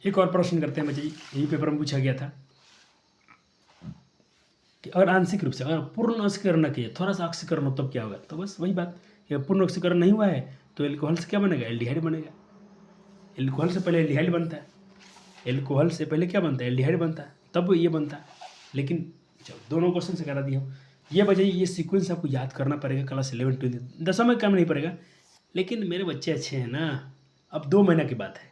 एक और प्रश्न करते हैं बच्चे जी, यही पेपर में पूछा गया था कि अगर आंशिक रूप से, अगर पूर्ण ऑक्सीकरण न किया, थोड़ा सा ऑक्सीकरण हो तब क्या होगा? तो बस वही बात, पूर्ण ऑक्सीकरण नहीं हुआ है तो एल्कोहल से क्या बनेगा? एल्डिहाइड बनेगा। एल्कोहल से पहले एल्डिहाइड बनता है, एल्कोहल से पहले क्या बनता है? एल्डिहाइड बनता है, तब ये बनता है। लेकिन चलो दोनों क्वेश्चन से करा दिया हूँ। ये बजाय ये सीक्वेंस आपको याद करना पड़ेगा, क्लास 11 12 10 में काम नहीं पड़ेगा। लेकिन मेरे बच्चे अच्छे हैं ना, अब 2 महीना की बात है,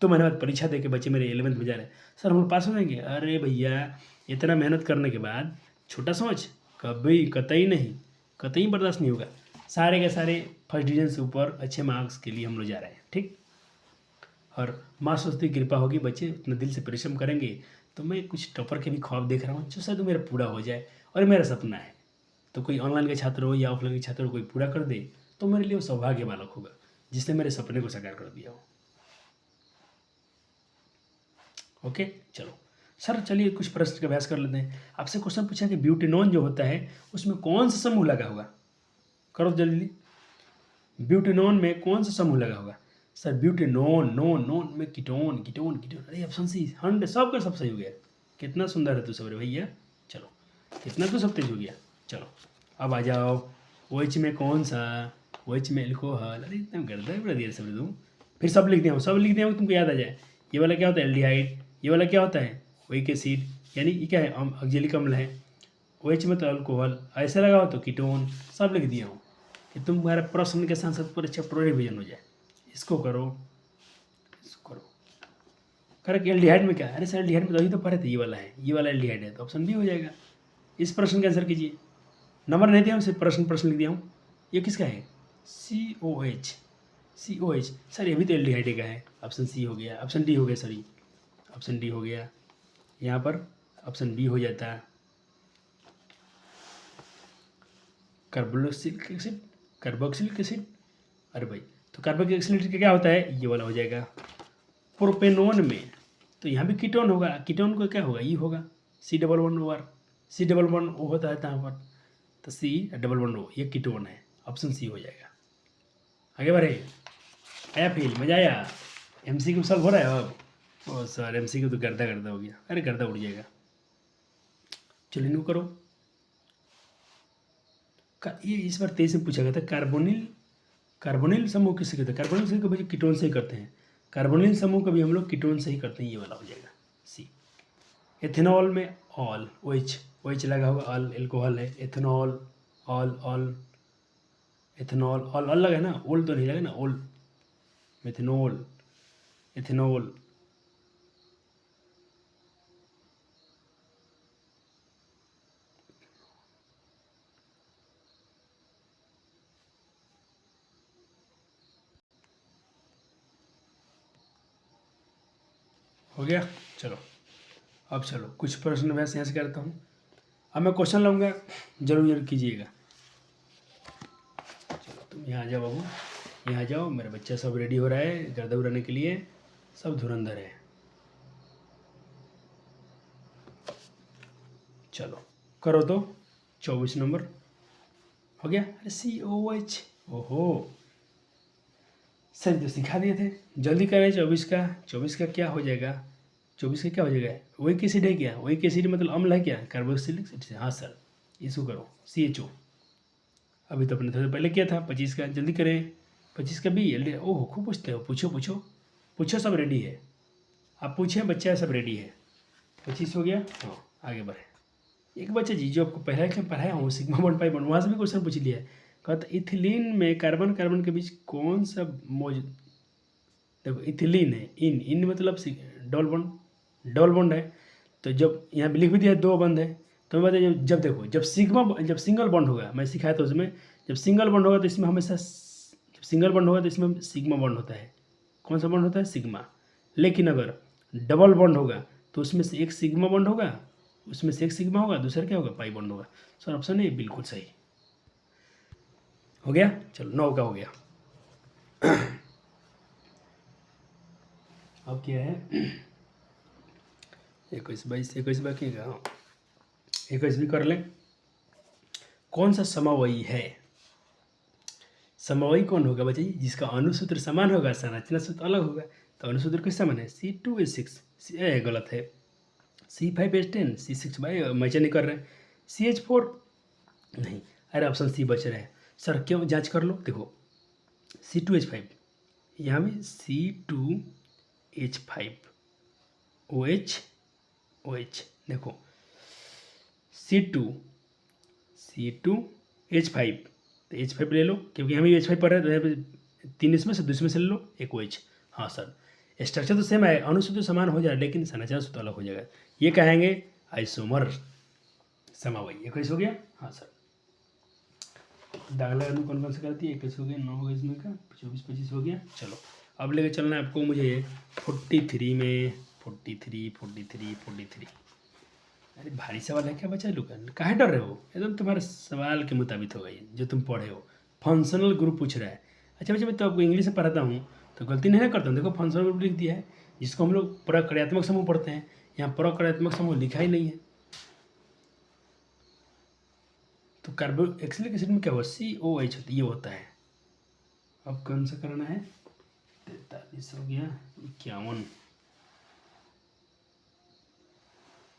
2 महीने बाद परीक्षा दे के बच्चे मेरे 11th में जा रहे हैं, सर हम लोग पास हो जाएंगे। अरे भैया, इतना मेहनत करने के बाद छोटा सोच, कभी कतई नहीं, कतई बर्दाश्त नहीं होगा। सारे के सारे फर्स्ट डिवीजन से ऊपर अच्छे मार्क्स के लिए हम लोग जा रहे हैं, ठीक। और माँ सरस्वती की कृपा होगी, बच्चे उतना दिल से परिश्रम करेंगे तो मैं कुछ टॉपर के भी ख्वाब देख रहा हूँ, जो शायद मेरा पूरा हो जाए, और मेरा सपना है। तो कोई ऑनलाइन के छात्र हो या ऑफलाइन के छात्र हो, कोई पूरा कर दे तो मेरे लिए वो सौभाग्य बालक होगा, जिसने मेरे सपने को साकार कर दिया हो। ओके, चलो सर, चलिए कुछ प्रश्न का अभ्यास कर लेते हैं। आपसे क्वेश्चन पूछा कि ब्यूटेनॉन जो होता है उसमें कौन सा समूह लगा होगा? करो जल्दी, ब्यूटेनॉन में कौन सा समूह लगा होगा? सर ब्यूटेनॉन, नॉन में कीटोन, कीटोन कीटोन। अरे ऑप्शन सी 100, सबका सब सही हो गया। कितना सुंदर है तू सब रे भैया, चलो कितना तू सब तेज हो गया। चलो अब आ जाओ, OH में कौन सा? OH में एल्कोहल। अरे इतना गर्दा है बड़ा देर सब तुम, फिर सब लिख दिया हूँ, सब लिख दिया हूँ, तुमको याद आ जाए। ये वाला क्या होता है? एल्डिहाइड। ये वाला क्या होता है? ओइक एसिड, यानी ये क्या है? ऑक्जेलिक अम्ल है। OH में तो अल्कोहल, ऐसे लगा हो तो कीटोन, सब लिख दिया हूँ कि तुम्हारा प्रश्न के साथ साथ पूरे चैप्टर रिविजन हो जाए। इसको करो, इसको करो। करेक्ट। एल्डिहाइड में क्या है? अरे सर एल्डिहाइड में तो अभी तो पढ़े थे, ये वाला है, ये वाला एल्डिहाइड है, तो ऑप्शन बी हो जाएगा। इस प्रश्न का आंसर कीजिए। नंबर नहीं दिया हूँ, सिर्फ प्रश्न लिख दिया हूँ। ये किसका है? COH, COH। सर ये भी तो एल्डिहाइड का है, ऑप्शन सी हो गया, ऑप्शन डी हो गया, सॉरी ऑप्शन डी हो गया। यहाँ पर ऑप्शन बी हो जाता है, कार्बोक्सिलिक एसिड, कार्बोक्सिलिक एसिड। अरे भाई, तो कार्बोक्सिलिक एसिड का क्या होता है? ये वाला हो जाएगा। प्रोपेनोन में तो यहाँ भी कीटोन होगा, कीटोन को क्या होगा? ये होगा C11O, C11O होता है यहाँ पर, तो C11O ये कीटोन है, ऑप्शन सी हो जाएगा। आगे बढ़े, आया फील, मजा आया? MCQ सॉल्व हो रहा है अब? ओ सर MCQ तो गर्दा गर्दा हो गया, अरे गर्दा उड़ जाएगा। चलो इनको करो। ये इस बार 23 में पूछा गया था, कार्बोनिल समूह किससे करते हैं? कार्बोनिल समूह कभी कीटोन से ही करते हैं, कार्बोनिल समूह कभी हम लोग कीटोन से ही करते हैं, ये वाला हो जाएगा सी। एथेनॉल में ऑल, OH लगा हुआ, ऑल एल्कोहल है, एथेनॉल, ऑल एथेनॉल, ऑल लगा है ना, ओल तो नहीं लगा ना, ओल मेथेनॉल, एथेनॉल। हो गया। चलो अब चलो कुछ प्रश्न वैसे यहाँ से करता हूँ। अब मैं क्वेश्चन लाऊंगा, जरूर कीजिएगा। चलो तुम यहाँ जाओ बाबू, यहाँ जाओ, मेरा बच्चा सब रेडी हो रहा है गर्दा उड़ाने के लिए, सब धुरंधर है। चलो करो तो, 24 नंबर हो गया। अरे COH, ओहो सर तो सिखा दिए थे, जल्दी करें। 24 का क्या हो जाएगा? 24 का क्या हो जाएगा? ओइक एसिड है क्या? ओइक एसिड मतलब अम्ल है क्या? कार्बोक्सिलिक एसिड से। हाँ सर, इसको करो CHO। अभी तो अपने थोड़ा पहले किया था। 25 का जल्दी करें, 25 का भी एल। ओह खूब पूछते हो, पूछो, सब रेडी है। आप पूछें, बच्चा सब रेडी है। 25 हो गया, हाँ आगे बढ़े। एक बच्चा जी जो आपको पहले से पढ़ाया हूँ, सिग्मा 1/1, वहाँ से भी क्वेश्चन पूछ लिया है। कहता इथिलीन में कार्बन के बीच कौन सा मौजूद, देखो इथिलीन है, इन इन मतलब डबल बॉन्ड है। तो जब यहाँ पे लिख भी दिया 2 बंद है, तो मैं बताइए जब देखो जब सिंगल बॉन्ड होगा, मैं सिखाया था उसमें, जब सिंगल बॉन्ड होगा तो इसमें हमेशा जब सिंगल बॉन्ड होगा तो इसमें सिग्मा बॉन्ड होता है। कौन सा बॉन्ड होता है? सिग्मा। लेकिन अगर डबल बॉन्ड होगा तो उसमें से एक सिग्मा बॉन्ड होगा, उसमें से एक सिग्मा होगा, दूसरा क्या होगा? पाई बॉन्ड होगा। सर ऑप्शन ए बिल्कुल सही हो गया। चलो 9 का हो गया। अब क्या है? 21 22 बाकी है। हाँ 21 भी कर लें। कौन सा समवायी है? समवायी कौन होगा बताइए? जिसका अनुसूत्र समान होगा, संरचना सूत्र अलग होगा। तो अनुसूत्र किसका समान है? C2H6। गलत है। C5H10, C6 मैच नहीं कर रहे हैं। CH4 नहीं। अरे ऑप्शन सी बच रहा है। सर क्यों? जांच कर लो। देखो C2H5, यहाँ में C2H5 OH देखो C2H5, तो H5 ले लो, क्योंकि हम H5 पढ़ रहे हैं, तो यहाँ पे 3 इसमें से 2 इसमें से ले लो, एक OH। हाँ सर, स्ट्रक्चर तो सेम है, अनुसूत्र समान हो जाए, लेकिन संरचना सूत्र अलग हो जाएगा। ये कहेंगे आइसोमर समवायी। 21 हो गया। हाँ सर, दाखला कौन कौन से करती है? 21 हो गया, 9 हो गया इसमें का, 24 25 हो गया। चलो अब लेके चलना है आपको मुझे 43 में। 43। अरे भारी सवाल है क्या बच्चा लोग? काहे डर रहे हो? एकदम तुम्हारे सवाल के मुताबिक होगा ये जो तुम पढ़े हो। फंक्शनल ग्रुप पूछ रहा है। अच्छा बच्चा, मैं तो आपको इंग्लिश में पढ़ाता हूँ तो गलती नहीं ना करता हूँ। देखो फंक्शनल ग्रुप लिख दिया है, जिसको हम लोग प्रक्रियात्मक समूह पढ़ते हैं। यहाँ प्रक्रियात्मक समूह लिखा ही नहीं है। तो कार्बोक्सिलिक एसिड में क्या हुआ? COH होती, ये होता है। अब कौन सा करना है? 43 हो गया।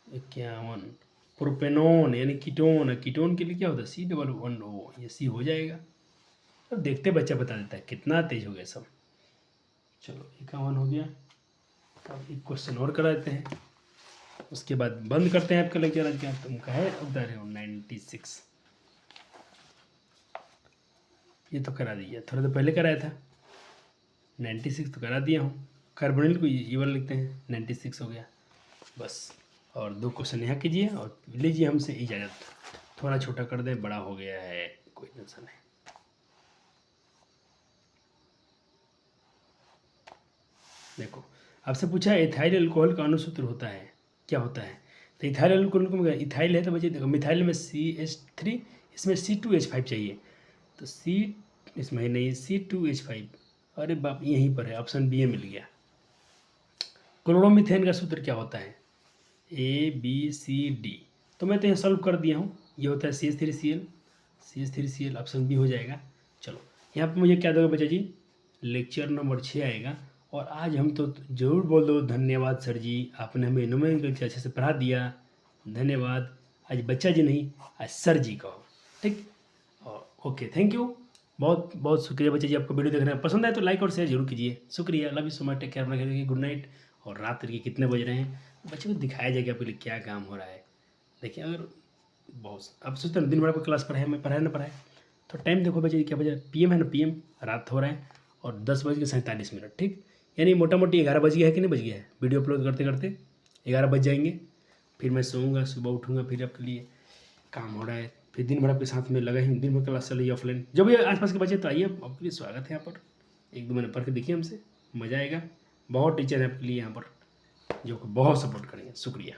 51 प्रोपेनॉन यानी कीटोन। कीटोन के लिए क्या होता है? C11O। ये C हो जाएगा। अब देखते बच्चा बता देता है कितना तेज हो गया सब। चलो 51 हो गया। अब एक क्वेश्चन और करा देते हैं, उसके बाद बंद करते हैं आपका लेक्चर आज का। तुम कहे उधर हो 96, ये तो करा दिया, थोड़ा तो पहले कराया था। 96 तो करा दिया हूँ। कार्बोनिल को ये वाला लिखते हैं। 96 हो गया बस। और 2 क्वेश्चन यहाँ कीजिए और लीजिए हमसे इजाज़त। थोड़ा छोटा कर दें, बड़ा हो गया है, कोई टेंशन नहीं। देखो आपसे पूछा है इथाइल अल्कोहल का अनुसूत्र होता है, क्या होता है? तो इथाइल अल्कोहल को इथाइल है तो बच्चे देखो मिथाइल में CH3, इसमें C2H5 चाहिए। तो C इसमें नहीं, C2H5। अरे बाप, यहीं पर है, ऑप्शन बी मिल गया। क्लोरोमीथेन का सूत्र क्या होता है? ABCD। तो मैं तो यहाँ सॉल्व कर दिया हूँ। ये होता है CH3Cl, ऑप्शन बी हो जाएगा। चलो यहाँ पे मुझे क्या दोगे बच्चा जी? लेक्चर नंबर 6 आएगा। और आज हम तो ज़रूर बोल दो धन्यवाद सर जी, आपने हमें नोमेनक्लेचर अच्छे से पढ़ा दिया, धन्यवाद। आज बच्चा जी नहीं, आज सर जी कहो, ठीक? और ओके, थैंक यू, बहुत बहुत शुक्रिया बच्चे जी। आपको वीडियो देखना पसंद आए तो लाइक और शेयर जरूर कीजिए। शुक्रिया, love you so much, take care, अपना ख्याल रखिए, गुड नाइट। और रात के कितने बज रहे हैं बच्चे को दिखाया जाएगा आपके लिए क्या काम हो रहा है। देखिए अगर बहुत आप सोचते हैं दिन भर आपको क्लास पढ़ाए, मैं पढ़ाए ना पढ़ाए, तो टाइम देखो बच्चे क्या बजे? PM है ना, PM रात हो रहा है और 10:47, ठीक? यानी मोटा मोटी 11 बज गया है कि नहीं बज गया है? वीडियो अपलोड करते करते 11 बज जाएंगे। फिर मैं सोऊंगा, सुबह उठूँगा, फिर आपके लिए काम हो रहा है, फिर दिन भर आपके साथ में लगा ही, दिन भर क्लास चल रही है ऑफलाइन। जब ये आसपास के बच्चे तो आइए, आपके लिए स्वागत है यहाँ पर। 1-2 महीने पढ़ के देखिए हमसे, मज़ा आएगा। बहुत टीचर हैं आपके लिए यहाँ पर जो बहुत सपोर्ट करेंगे। शुक्रिया।